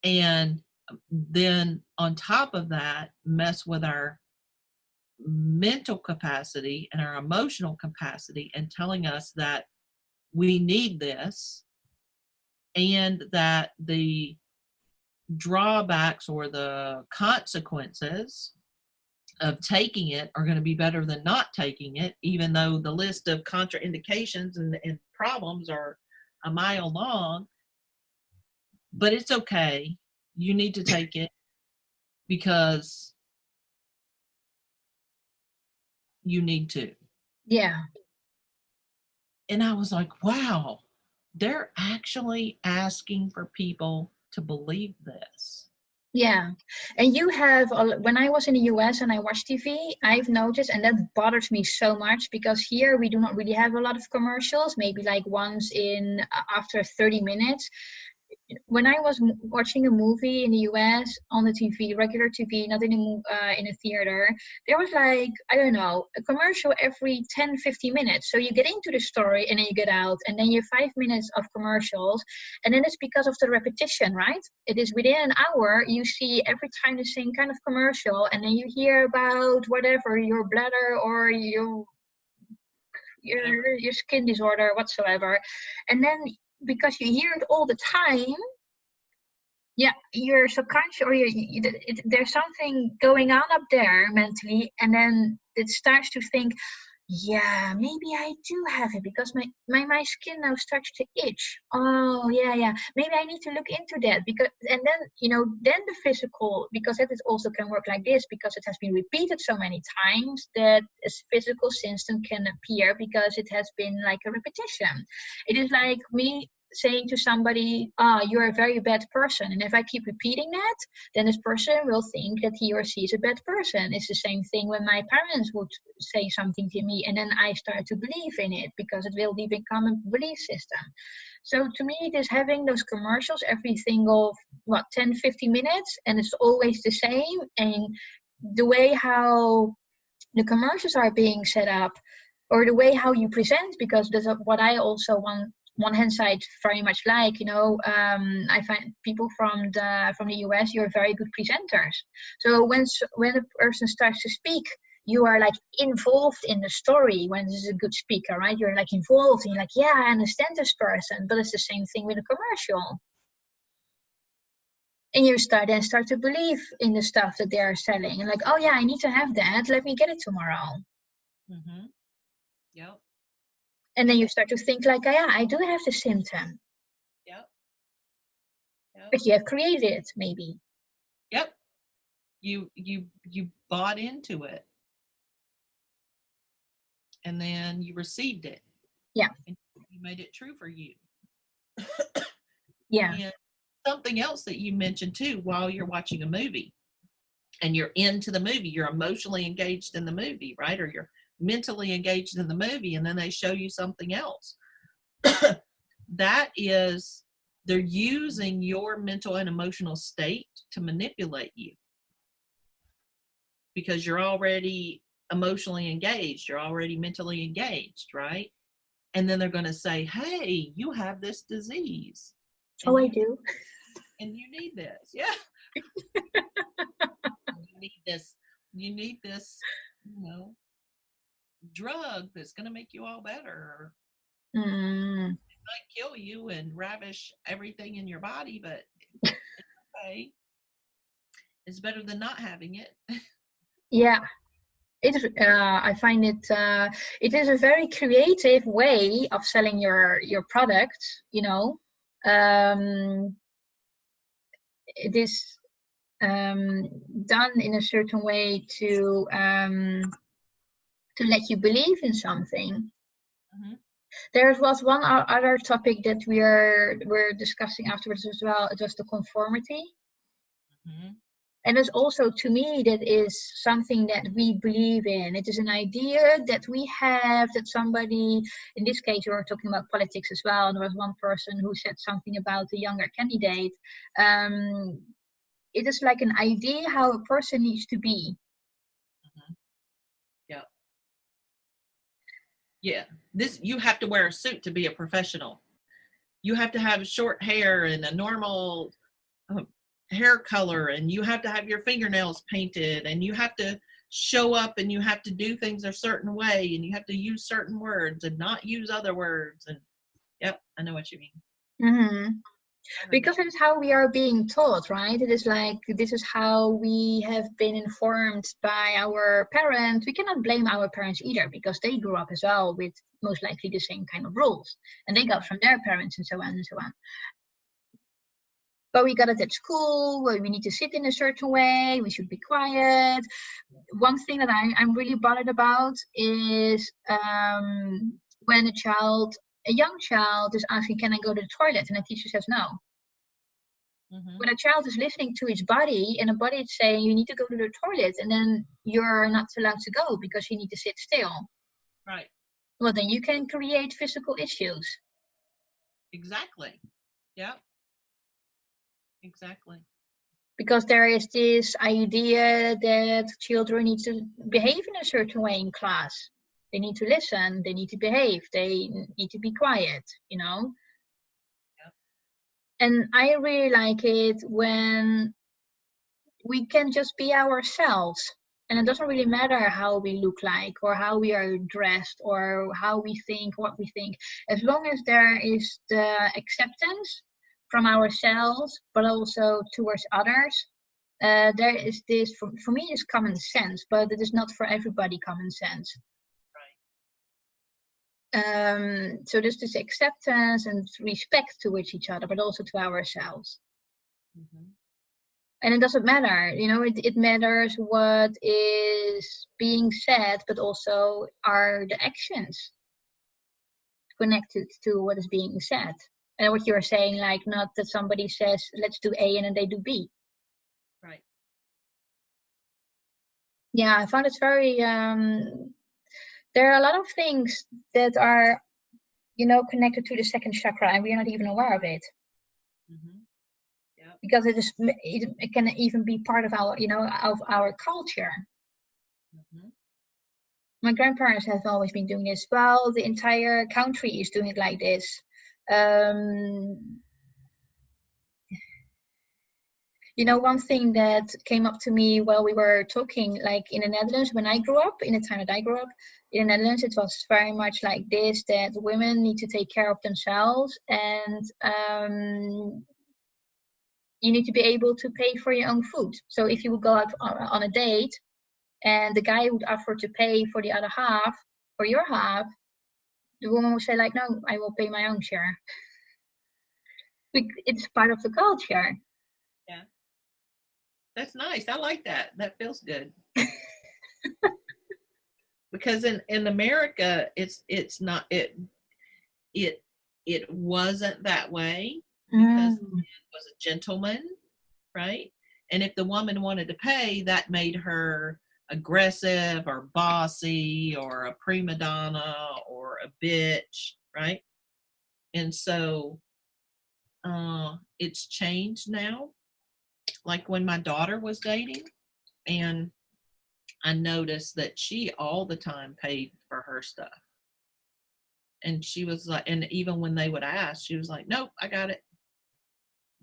and then on top of that mess with our mental capacity and our emotional capacity, and telling us that we need this, and that the drawbacks or the consequences of taking it are going to be better than not taking it, even though the list of contraindications and problems are a mile long. But it's okay. You need to take it because you need to. Yeah. And I was like, wow, they're actually asking for people to believe this. Yeah. And you have, when I was in the US and I watch TV, I've noticed, and that bothers me so much, because here we do not really have a lot of commercials, maybe like once in after 30 minutes. When I was watching a movie in the US on the TV, regular TV, not in a theater, there was like, I don't know, a commercial every 10, 15 minutes. So you get into the story and then you get out, and then you have 5 minutes of commercials. And then it's because of the repetition, right? It is within an hour, you see every time the same kind of commercial, and then you hear about whatever, your bladder or your skin disorder whatsoever. And then because you hear it all the time, yeah, your subconscious, or there's something going on up there mentally, and then it starts to think, yeah, maybe I do have it, because my skin now starts to itch. Oh yeah, maybe I need to look into that, because, and then the physical, because that is also can work like this, because it has been repeated so many times that a physical symptom can appear because it has been like a repetition. It is like me saying to somebody, you're a very bad person, and if I keep repeating that, then this person will think that he or she is a bad person. It's the same thing when my parents would say something to me, and then I start to believe in it, because it will become a belief system. So to me, it is having those commercials every single 10-15 minutes, and it's always the same, and the way how the commercials are being set up, or the way how you present, because that's what I also want. One hand side very much like, I find people from the US, you're very good presenters. So when a person starts to speak, you are like involved in the story. When this is a good speaker, right, you're like involved, and you're like, yeah, I understand this person. But it's the same thing with a commercial, and you start to believe in the stuff that they are selling, and like, oh yeah, I need to have that, let me get it tomorrow. Mm-hmm. Yep. And then you start to think like, yeah, I do have the symptom. Yep. But you have created it, maybe. Yep. You bought into it, and then you received it. Yeah. And you made it true for you. Yeah. And something else that you mentioned too, while you're watching a movie, and you're into the movie, you're emotionally engaged in the movie, right? Or you're mentally engaged in the movie, and then they show you something else. That is, they're using your mental and emotional state to manipulate you, because you're already emotionally engaged, you're already mentally engaged, right? And then they're going to say, hey, you have this disease. Oh, I do. And you need this. Yeah. you need this, drug that's going to make you all better. Mm. It might kill you and ravish everything in your body, but it's okay. It's better than not having it. Yeah. It is, I find it is a very creative way of selling your product, it is done in a certain way to let you believe in something. Mm-hmm. There was one other topic that we're discussing afterwards as well. It was the conformity. Mm-hmm. And it's also, to me, that is something that we believe in. It is an idea that we have, that somebody, in this case, we were talking about politics as well. And there was one person who said something about the younger candidate. It is like an idea how a person needs to be. Mm-hmm. Yeah. Yeah. You have to wear a suit to be a professional. You have to have short hair and a normal hair color, and you have to have your fingernails painted, and you have to show up, and you have to do things a certain way, and you have to use certain words and not use other words. And yep, I know what you mean. Mm-hmm. Because it is how we are being taught, right? It is like, this is how we have been informed by our parents. We cannot blame our parents either, because they grew up as well with most likely the same kind of rules, and they got from their parents and so on and so on. But we got it at school, where we need to sit in a certain way, we should be quiet. One thing that I'm really bothered about is when a young child is asking, can I go to the toilet? And the teacher says no. Mm-hmm. When a child is listening to his body, and the body is saying, you need to go to the toilet, and then you're not allowed to go because you need to sit still. Right. Well, then you can create physical issues. Exactly. Yeah. Exactly. Because there is this idea that children need to behave in a certain way in class. They need to listen, they need to behave, they need to be quiet, Yep. And I really like it when we can just be ourselves. And it doesn't really matter how we look like, or how we are dressed, or how we think, what we think. As long as there is the acceptance from ourselves, but also towards others. There is this, for me, is common sense, but it is not for everybody common sense. Right. So there's this acceptance and respect towards each other, but also to ourselves. Mm-hmm. And it doesn't matter, it matters what is being said, but also are the actions connected to what is being said. And what you're saying, like, not that somebody says, let's do A, and then they do B. Right. Yeah, I found it very, there are a lot of things that are, connected to the second chakra, and we are not even aware of it. Mm-hmm. Yeah. Because it can even be part of our, of our culture. Mm-hmm. My grandparents have always been doing this. Well, the entire country is doing it like this. One thing that came up to me while we were talking, like in the Netherlands, when I grew up, in the time that I grew up, in the Netherlands, it was very much like this, that women need to take care of themselves, and you need to be able to pay for your own food. So if you would go out on a date, and the guy would offer to pay for the other half, for your half, the woman would say, like, no, I will pay my own share. It's part of the culture. Yeah. That's nice. I like that. That feels good. Because in America, it's not, it wasn't that way, because it was a gentleman, right? And if the woman wanted to pay, that made her aggressive or bossy or a prima donna or a bitch, right? And so it's changed now. Like when my daughter was dating, and I noticed that she all the time paid for her stuff. And she was like, and even when they would ask, she was like, nope, I got it.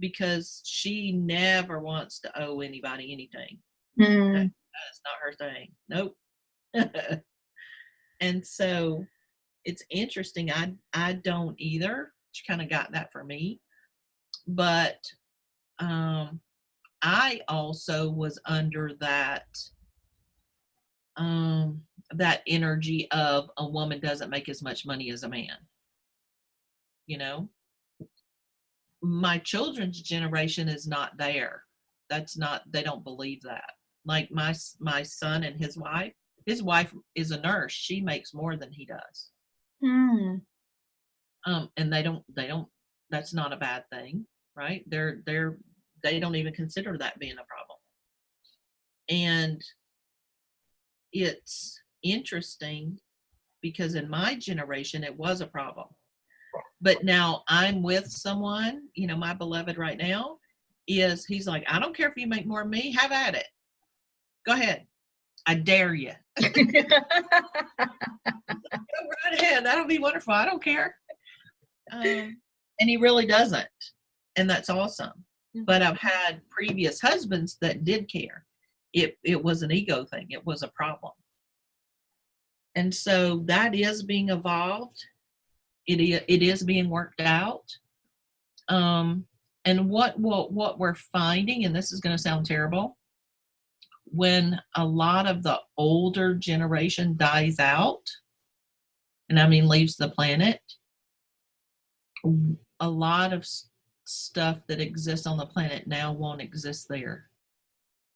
Because she never wants to owe anybody anything. That's not her thing. Nope. And so it's interesting. I don't either. She kind of got that for me. But I also was under that that energy of a woman doesn't make as much money as a man. You know, my children's generation is not there. That's not, they don't believe that. Like my son and his wife is a nurse. She makes more than he does. And they don't, that's not a bad thing, right? They don't even consider that being a problem. And it's interesting because in my generation, it was a problem. But now I'm with someone, you know, my beloved right now he's like, I don't care if you make more than me, have at it. Go ahead. I dare you. Go right ahead. That'll be wonderful. I don't care. And he really doesn't. And that's awesome. But I've had previous husbands that did care. It was an ego thing. It was a problem. And so that is being evolved. It is being worked out. And what we're finding, and this is going to sound terrible, when a lot of the older generation dies out, and I mean leaves the planet, a lot of stuff that exists on the planet now won't exist here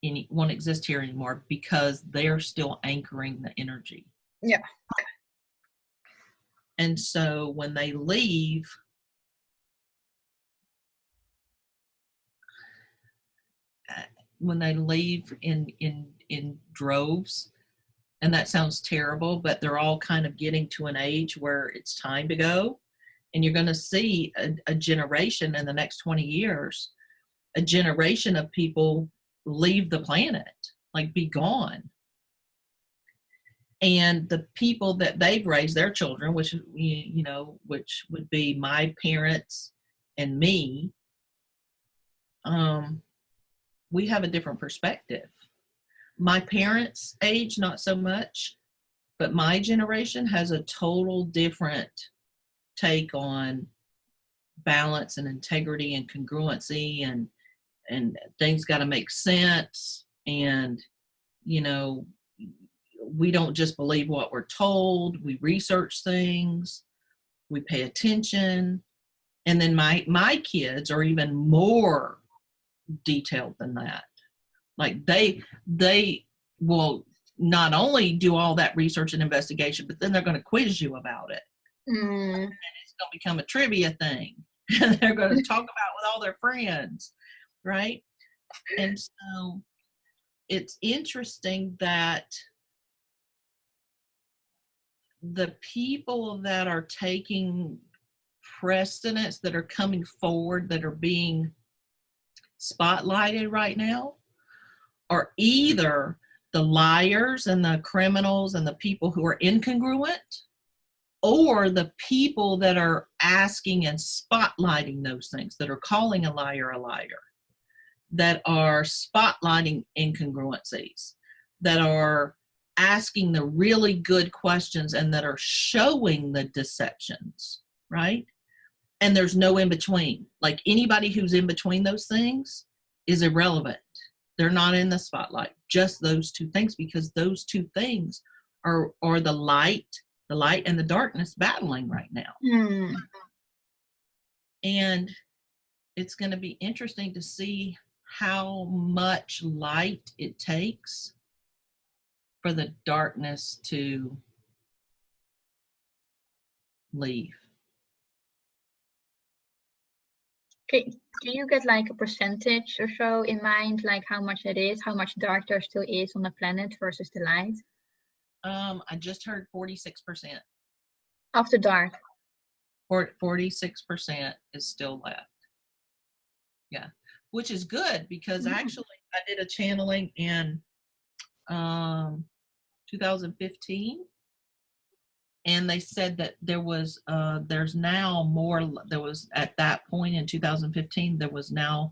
anymore because they're still anchoring the energy. Yeah. And so when they leave, in droves, and that sounds terrible, but they're all kind of getting to an age where it's time to go. And you're going to see a generation in the next 20 years, a generation of people leave the planet, like be gone. And the people that they've raised, their children, which, you know, which would be my parents and me, we have a different perspective. My parents' age, not so much, but my generation has a total different take on balance and integrity and congruency, and things got to make sense. And, you know, we don't just believe what we're told. We research things. We pay attention. And then my kids are even more detailed than that. Like they will not only do all that research and investigation, but then they're going to quiz you about it. And it's going to become a trivia thing. They're going to talk about with all their friends, right? And so it's interesting that the people that are taking precedence, that are coming forward, that are being spotlighted right now, are either the liars and the criminals and the people who are incongruent, or the people that are asking and spotlighting those things, that are calling a liar, that are spotlighting incongruencies, that are asking the really good questions, and that are showing the deceptions, right? And there's no in between. Like anybody who's in between those things is irrelevant. They're not in the spotlight, just those two things, because those two things are the light and the darkness battling right now. And it's going to be interesting to see how much light it takes for the darkness to leave. Do you get like a percentage or so in mind, like how much it is, how much dark there still is on the planet versus the light? I just heard 46%. Of the dark. 46% is still left. Yeah, which is good because actually I did a channeling in 2015, and they said that there's now more. There was at that point in 2015 there was now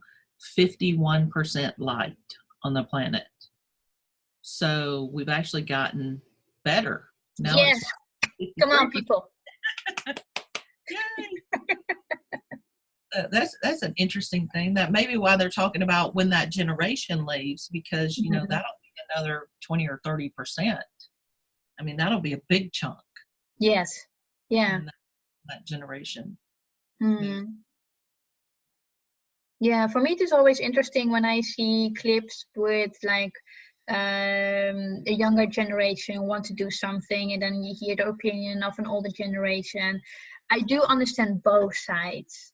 51% light on the planet. So we've actually gotten better. Now yes. Come on, people. Yay. That's an interesting thing. That may be why they're talking about when that generation leaves, because you know that'll be another 20 or 30%. I mean, that'll be a big chunk. Yes. Yeah. That generation. Yeah, for me it is always interesting when I see clips with like a younger generation want to do something, and then you hear the opinion of an older generation. I do understand both sides.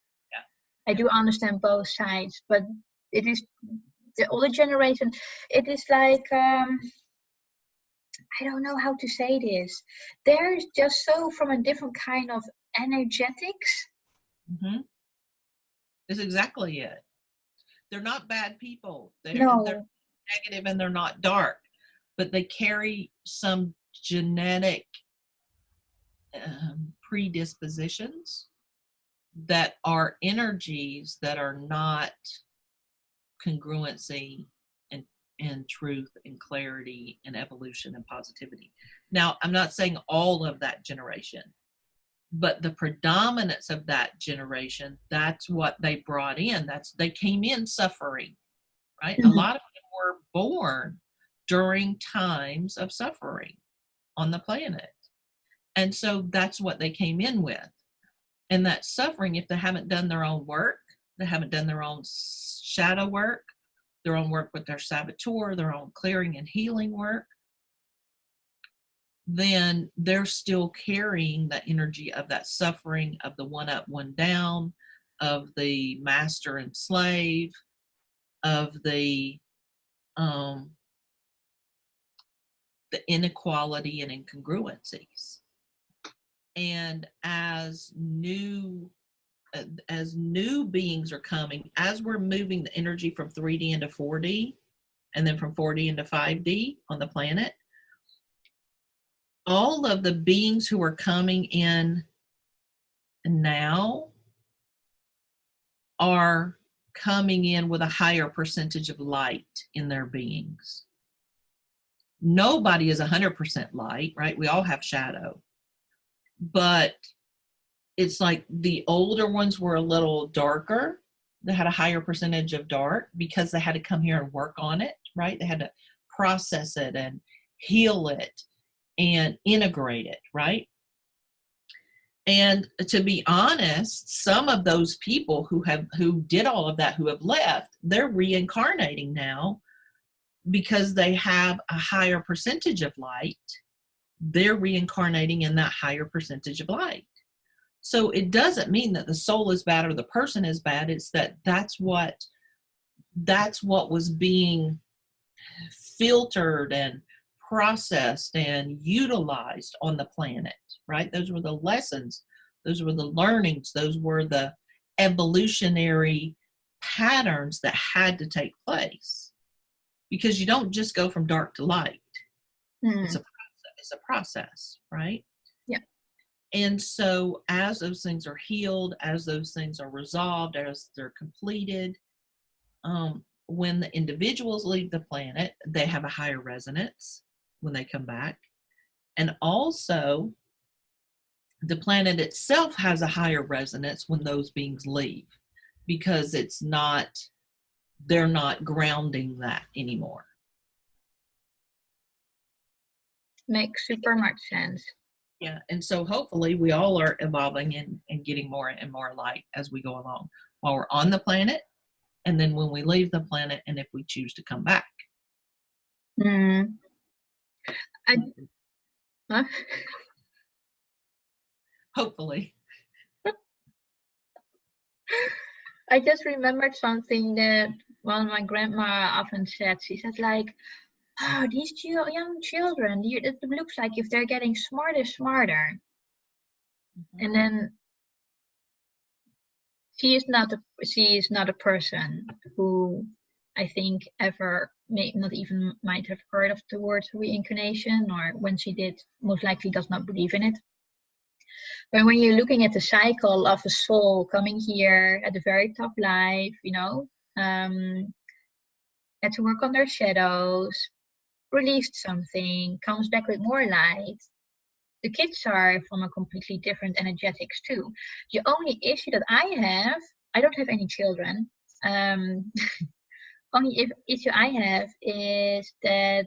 I do understand both sides, but it is the older generation. It is like I don't know how to say this. They're just so from a different kind of energetics. That's exactly it. They're not bad people. They're negative and they're not dark, but they carry some genetic predispositions that are energies that are not congruency and truth and clarity and evolution and positivity. Now, I'm not saying all of that generation, but the predominance of that generation, that's what they brought in. They came in suffering, right? A lot of them were born during times of suffering on the planet. And so that's what they came in with. And that suffering, if they haven't done their own work, they haven't done their own shadow work, their own work with their saboteur, their own clearing and healing work, then they're still carrying the energy of that suffering, of the one up, one down, of the master and slave, of the inequality and incongruencies. And as new beings are coming, as we're moving the energy from 3D into 4D, and then from 4D into 5D on the planet, all of the beings who are coming in now are coming in with a higher percentage of light in their beings. Nobody is 100% light, right? We all have shadow. But it's like the older ones were a little darker. They had a higher percentage of dark because they had to come here and work on it, right? They had to process it and heal it and integrate it, right? And to be honest, some of those people who did all of that, who have left, they're reincarnating now because they have a higher percentage of light. They're reincarnating in that higher percentage of light. So it doesn't mean that the soul is bad or the person is bad. It's that's what was being filtered and processed and utilized on the planet, right? Those were the lessons. Those were the learnings. Those were the evolutionary patterns that had to take place, because you don't just go from dark to light. It's a process, right? Yeah. And so as those things are healed, as those things are resolved, as they're completed, when the individuals leave the planet, they have a higher resonance when they come back. And also, the planet itself has a higher resonance when those beings leave, because they're not grounding that anymore. Makes super much sense. Yeah, and so hopefully we all are evolving and getting more and more light as we go along while we're on the planet, and then when we leave the planet, and if we choose to come back. Hopefully. I just remembered something that one of my grandma often said. She said like, "Oh, these young children, it looks like if they're getting smarter." Mhm. And then she is not a person who I think ever may not even might have heard of the word reincarnation, or when she did, most likely does not believe in it. But when you're looking at the cycle of a soul coming here at the very top life, had to work on their shadows, released something, comes back with more light. The kids are from a completely different energetics too. The only issue that I don't have any children. Um, only issue I have is that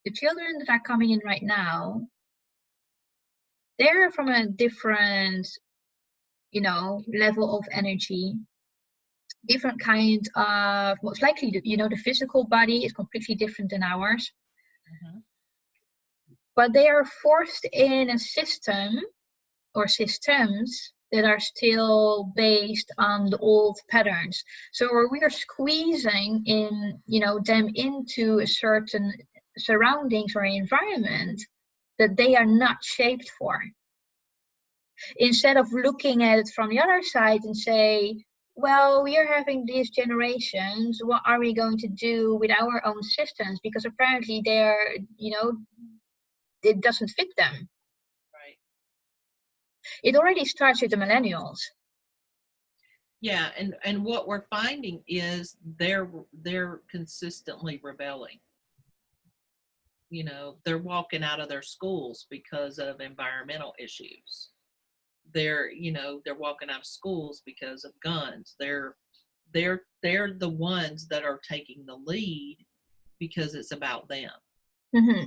the children that are coming in right now, they're from a different, level of energy, different kind of, most likely, the physical body is completely different than ours, Mhm. but they are forced in a system or systems that are still based on the old patterns. So we are squeezing in, them into a certain surroundings or environment that they are not shaped for. Instead of looking at it from the other side and say, well, we are having these generations, what are we going to do with our own systems? Because apparently it doesn't fit them. Right. It already starts with the millennials. Yeah, and what we're finding is they're consistently rebelling. They're walking out of their schools because of environmental issues. They're walking out of schools because of guns. They're the ones that are taking the lead because it's about them. Mm-hmm.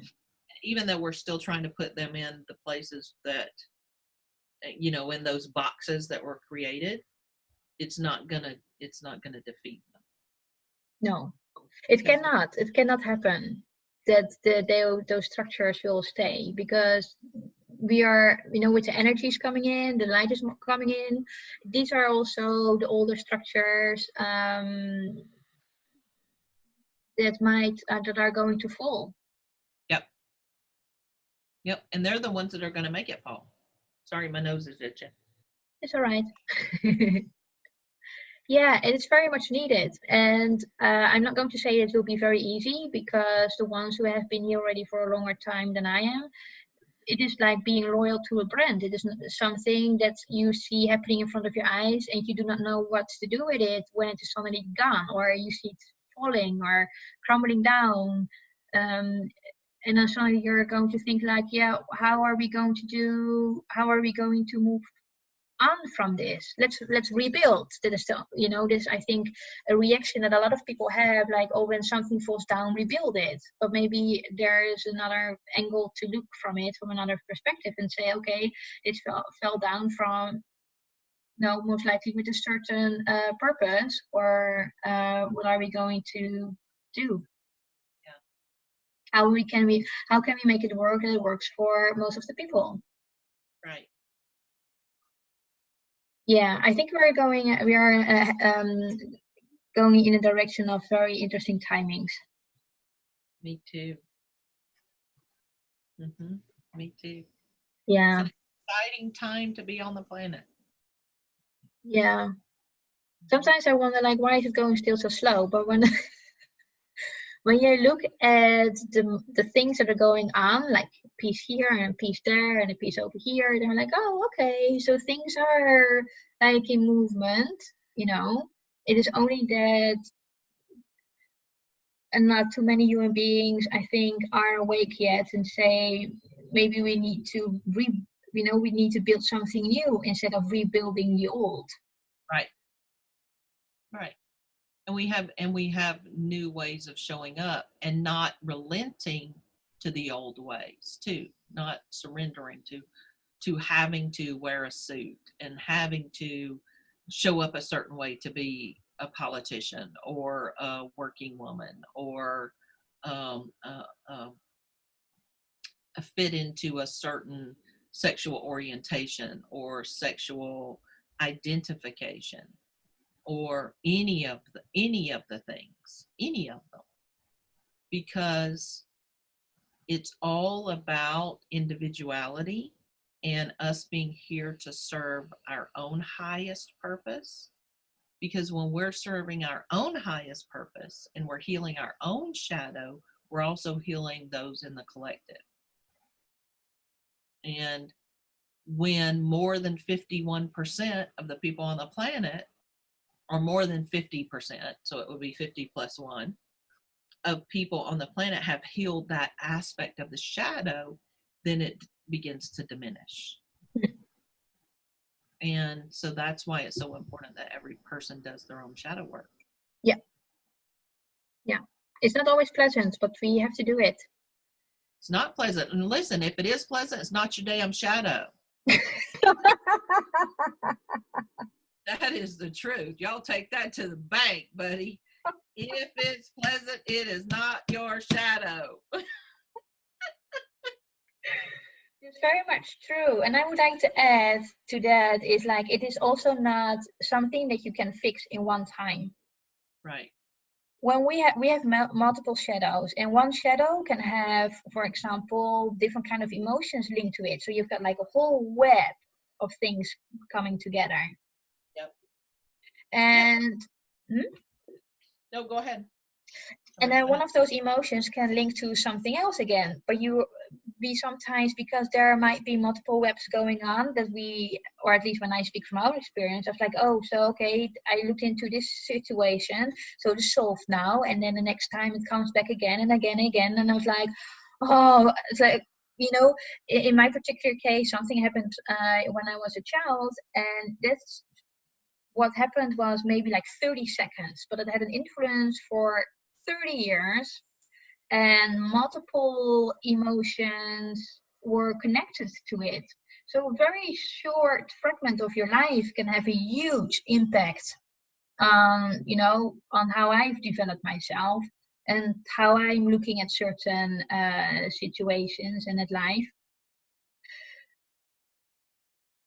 Even though we're still trying to put them in the places that, in those boxes that were created, it's not gonna defeat them. No, it Because cannot. It cannot happen that those structures will stay, because we are, with the energies coming in, the light is coming in. These are also the older structures that are going to fall. yep, yep, and they're the ones that are gonna make it fall. Sorry, my nose is itching. It's all right. Yeah, and it's very much needed. And I'm not going to say it will be very easy, because the ones who have been here already for a longer time than I am, it is like being loyal to a brand. It is something that you see happening in front of your eyes, and you do not know what to do with it when it is suddenly gone, or you see it falling or crumbling down. Um, and then suddenly you're going to think like, yeah, how are we going to move on from this? Let's rebuild. That is this, I think, a reaction that a lot of people have, like, oh, when something falls down, rebuild it. But maybe there is another angle to look from it, from another perspective, and say, okay, it fell down from, no, most likely with a certain purpose, or what are we going to do? Yeah. How can we make it work that it works for most of the people? Right. Yeah, I think we are going in a direction of very interesting timings. Me too. Me too. It's Yeah, an exciting time to be on the planet. yeah. Sometimes I wonder, like, why is it going still so slow? But when when you look at the things that are going on, like a piece here and a piece there and a piece over here, they're like, oh, okay, so things are like in movement. You know, it is only that, and not too many human beings, I think, are awake yet and say, maybe we need to we need to build something new instead of rebuilding the old. Right. Right. And we have new ways of showing up and not relenting to the old ways too, not surrendering to having to wear a suit and having to show up a certain way to be a politician or a working woman or um, uh, uh, fit into a certain sexual orientation or sexual identification. or any of the things, any of them, because it's all about individuality and us being here to serve our own highest purpose. Because when we're serving our own highest purpose and we're healing our own shadow, we're also healing those in the collective. And when more than 51% of the people on the planet, or more than 50%, so it would be 50 plus 1, of people on the planet have healed that aspect of the shadow, then it begins to diminish. And so that's why it's so important that every person does their own shadow work. Yeah. Yeah. It's not always pleasant, but we have to do it. It's not pleasant. And listen, if it is pleasant, it's not your damn shadow. That is the truth. Y'all take that to the bank, buddy. If it's pleasant, it is not your shadow. It's very much true. And I would like to add to that is like, it is also not something that you can fix in one time. Right. When we have multiple shadows, and one shadow can have, for example, different kind of emotions linked to it. So you've got like a whole web of things coming together. Yep. And No, go ahead. And then one of those emotions can link to something else again, but we sometimes, because there might be multiple webs going on, that we, or at least when I speak from our experience, I was like, oh, so okay, I looked into this situation, so it's solved now, and then the next time it comes back again and again and again, and I was like, oh, it's like, you know, in my particular case, something happened when I was a child, and that's what happened was maybe like 30 seconds, but it had an influence for 30 years, and multiple emotions were connected to it. So a very short fragment of your life can have a huge impact on, you know, on how I've developed myself and how I'm looking at certain situations and at life.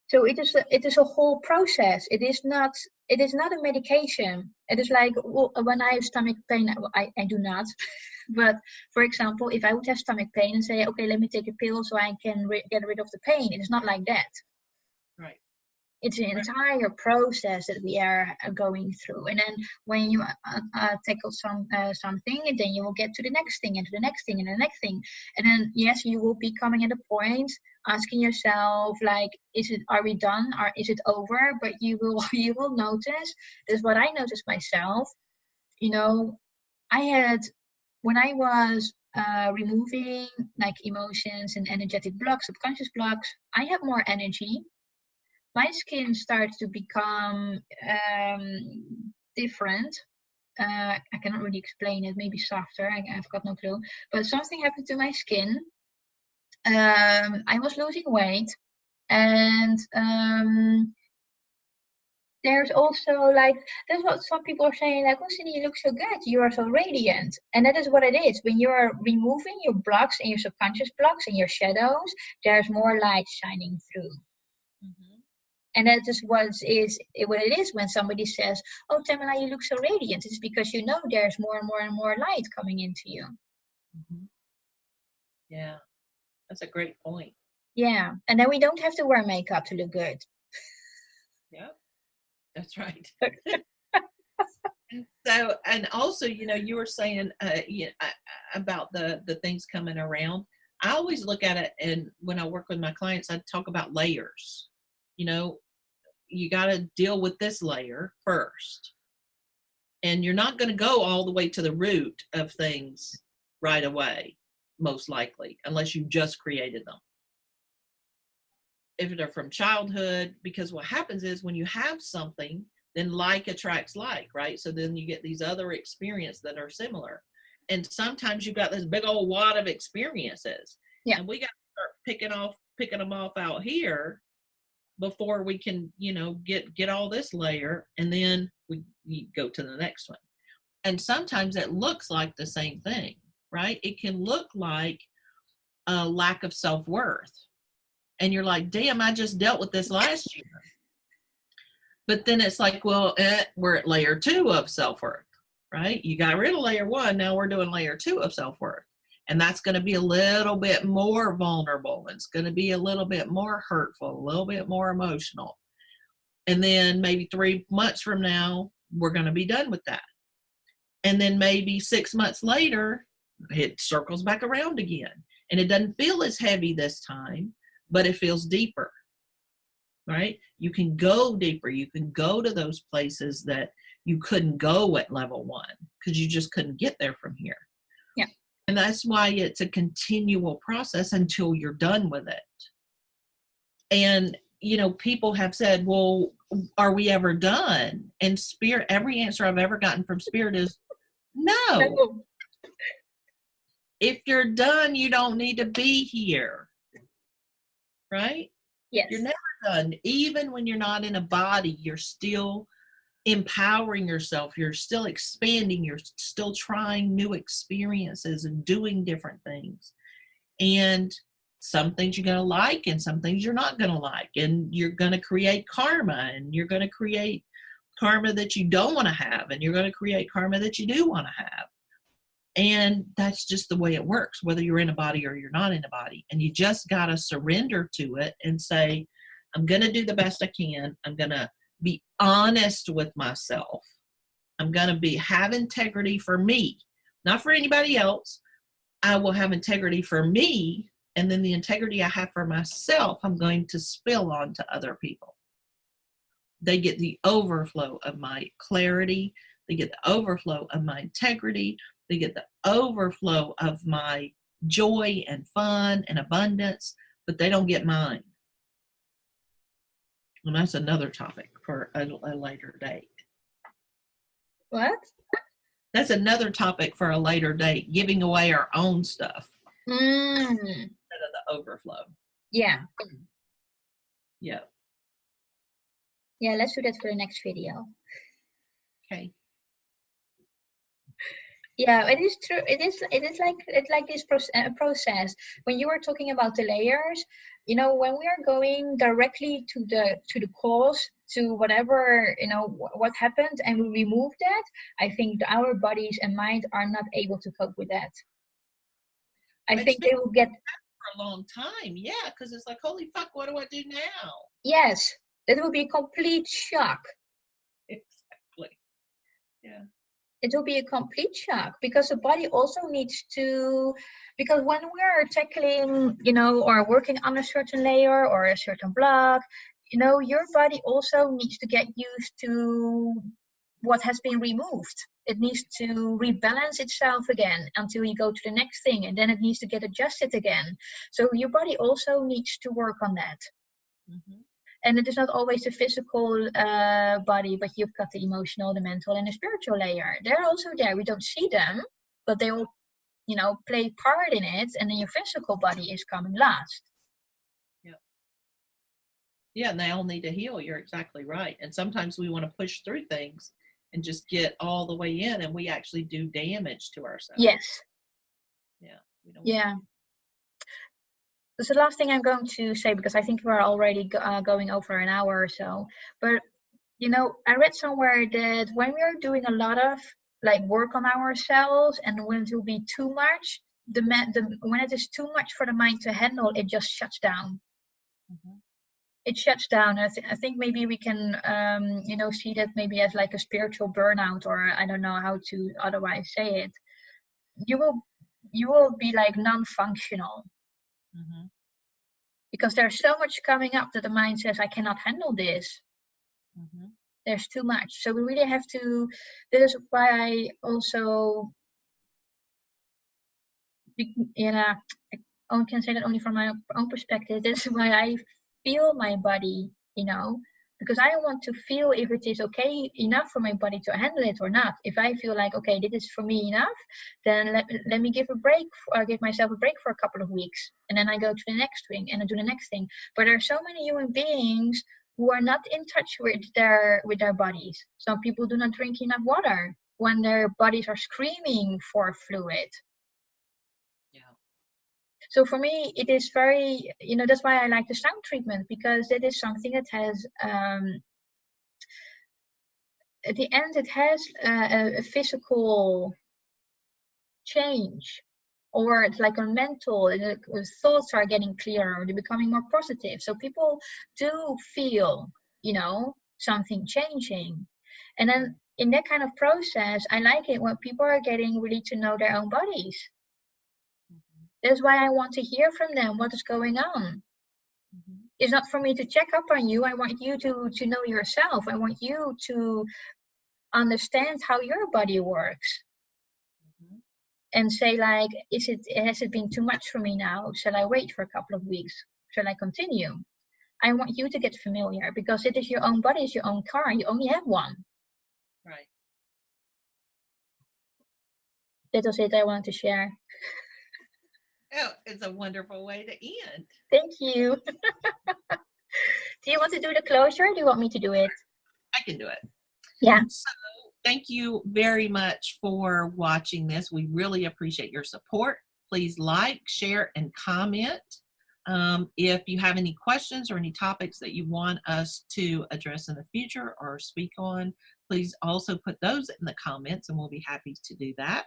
So it is a whole process. It is not a medication. It is like, well, when I have stomach pain, I do not. But for example, if I would have stomach pain and say, okay, let me take a pill so I can get rid of the pain, it is not like that. Right. It's an entire process that we are going through. And then when you tackle something, and then you will get to the next thing and to the next thing and the next thing. And then, yes, you will be coming at a point asking yourself, like, are we done? Or is it over? But you will notice, this is what I noticed myself. You know, when I was removing like emotions and energetic blocks, subconscious blocks, I had more energy. My skin started to become different. I cannot really explain it, maybe softer, I've got no clue. But something happened to my skin. I was losing weight, and there's also like, that's what some people are saying, like, oh Cindy, you look so good, you are so radiant. And that is what it is. When you are removing your blocks and your subconscious blocks and your shadows, there's more light shining through. Mm-hmm. And that is what it is when somebody says, oh Tammy, you look so radiant. It's because you know there's more and more and more light coming into you. Mm-hmm. Yeah, that's a great point. Yeah, and then we don't have to wear makeup to look good. Yep, that's right. So, and also, you know, you were saying about the things coming around. I always look at it, and when I work with my clients, I talk about layers. You know, you got to deal with this layer first. And you're not going to go all the way to the root of things right away, most likely, unless you just created them. If they're from childhood, because what happens is when you have something, then like attracts like, right? So then you get these other experiences that are similar. And sometimes you've got this big old wad of experiences. Yeah. And we got to start picking them off out here before we can, you know, get all this layer, and then we go to the next one. And sometimes it looks like the same thing, right? It can look like a lack of self-worth. And you're like, damn, I just dealt with this last year. But then it's like, well, we're at layer 2 of self-worth, right? You got rid of layer 1. Now we're doing layer 2 of self-worth. And that's going to be a little bit more vulnerable. It's going to be a little bit more hurtful, a little bit more emotional. And then maybe 3 months from now, we're going to be done with that. And then maybe 6 months later, it circles back around again. And it doesn't feel as heavy this time, but it feels deeper, right? You can go deeper. You can go to those places that you couldn't go at level 1 because you just couldn't get there from here. Yeah. And that's why it's a continual process until you're done with it. And, you know, people have said, well, are we ever done? And Spirit, every answer I've ever gotten from Spirit is no. If you're done, you don't need to be here. Right? Yes. You're never done. Even when you're not in a body, you're still empowering yourself. You're still expanding. You're still trying new experiences and doing different things. And some things you're going to like and some things you're not going to like. And you're going to create karma, and you're going to create karma that you don't want to have. And you're going to create karma that you do want to have. And that's just the way it works, whether you're in a body or you're not in a body. And you just got to surrender to it and say, I'm going to do the best I can. I'm going to be honest with myself. I'm going to have integrity for me, not for anybody else. I will have integrity for me. And then the integrity I have for myself, I'm going to spill on to other people. They get the overflow of my clarity. They get the overflow of my integrity. They get the overflow of my joy and fun and abundance, but they don't get mine. And that's another topic for a later date. What? That's another topic for a later date, giving away our own stuff instead of the overflow. Yeah. Yeah. Yeah, let's do that for the next video. Okay. Yeah, it is true. It's like this process. When you were talking about the layers, you know, when we are going directly to the cause, to whatever, you know, what happened, and we remove that, I think our bodies and mind are not able to cope with that. I think they will get for a long time. Yeah, because it's like, holy fuck, what do I do now? Yes, that will be a complete shock. Exactly. Yeah. It will be a complete shock, because the body also needs to, because when we're tackling, you know, or working on a certain layer or a certain block, you know, your body also needs to get used to what has been removed. It needs to rebalance itself again until you go to the next thing, and then it needs to get adjusted again. So your body also needs to work on that. Mm-hmm. And it is not always the physical body, but you've got the emotional, the mental, and the spiritual layer. They're also there. We don't see them, but they all, you know, play part in it. And then your physical body is coming last. Yeah. Yeah, and they all need to heal. You're exactly right. And sometimes we want to push through things and just get all the way in, and we actually do damage to ourselves. Yes. Yeah. We don't That's the last thing I'm going to say, because I think we're already going over an hour or so. But, you know, I read somewhere that when we are doing a lot of like work on ourselves, and when it will be too much, when it is too much for the mind to handle, it just shuts down. Mm-hmm. It shuts down. I think maybe we can, you know, see that maybe as like a spiritual burnout, or I don't know how to otherwise say it. You will be like non-functional. Mm-hmm. Because there's so much coming up that the mind says, I cannot handle this. Mm-hmm. There's too much. So we really have to, this is why I also, you know, I can say that only from my own perspective. This is why I feel my body, you know, because I want to feel if it is okay enough for my body to handle it or not. If I feel like, okay, this is for me enough, then let me give a break, or give myself a break for a couple of weeks. And then I go to the next thing, and I do the next thing. But there are so many human beings who are not in touch with their bodies. Some people do not drink enough water when their bodies are screaming for fluid. So for me, it is very, you know, that's why I like the sound treatment, because it is something that has, at the end it has a physical change, or it's like a mental, thoughts are getting clearer, they're becoming more positive, so people do feel, you know, something changing. And then in that kind of process, I like it when people are getting really to know their own bodies. That's why I want to hear from them what is going on. It's not for me to check up on you. I want you to know yourself. I want you to understand how your body works. And say like, has it been too much for me now? Shall I wait for a couple of weeks? Shall I continue? I want you to get familiar, because it is your own body, it's your own car. You only have one. Right. That was it I wanted to share. Oh, it's a wonderful way to end. Thank you. Do you want to do the closure, or do you want me to do it? I can do it. Yeah. So thank you very much for watching this. We really appreciate your support. Please like, share, and comment. If you have any questions or any topics that you want us to address in the future or speak on, please also put those in the comments, and we'll be happy to do that.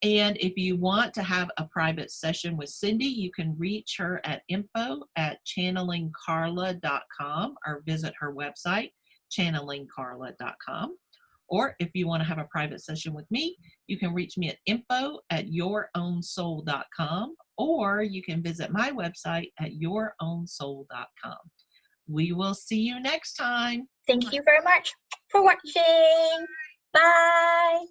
And if you want to have a private session with Cindy, you can reach her at info@channelingcarla.com or visit her website, channelingcarla.com. Or if you want to have a private session with me, you can reach me at info@yourownsoul.com, or you can visit my website at yourownsoul.com. We will see you next time. Thank you very much for watching. Bye.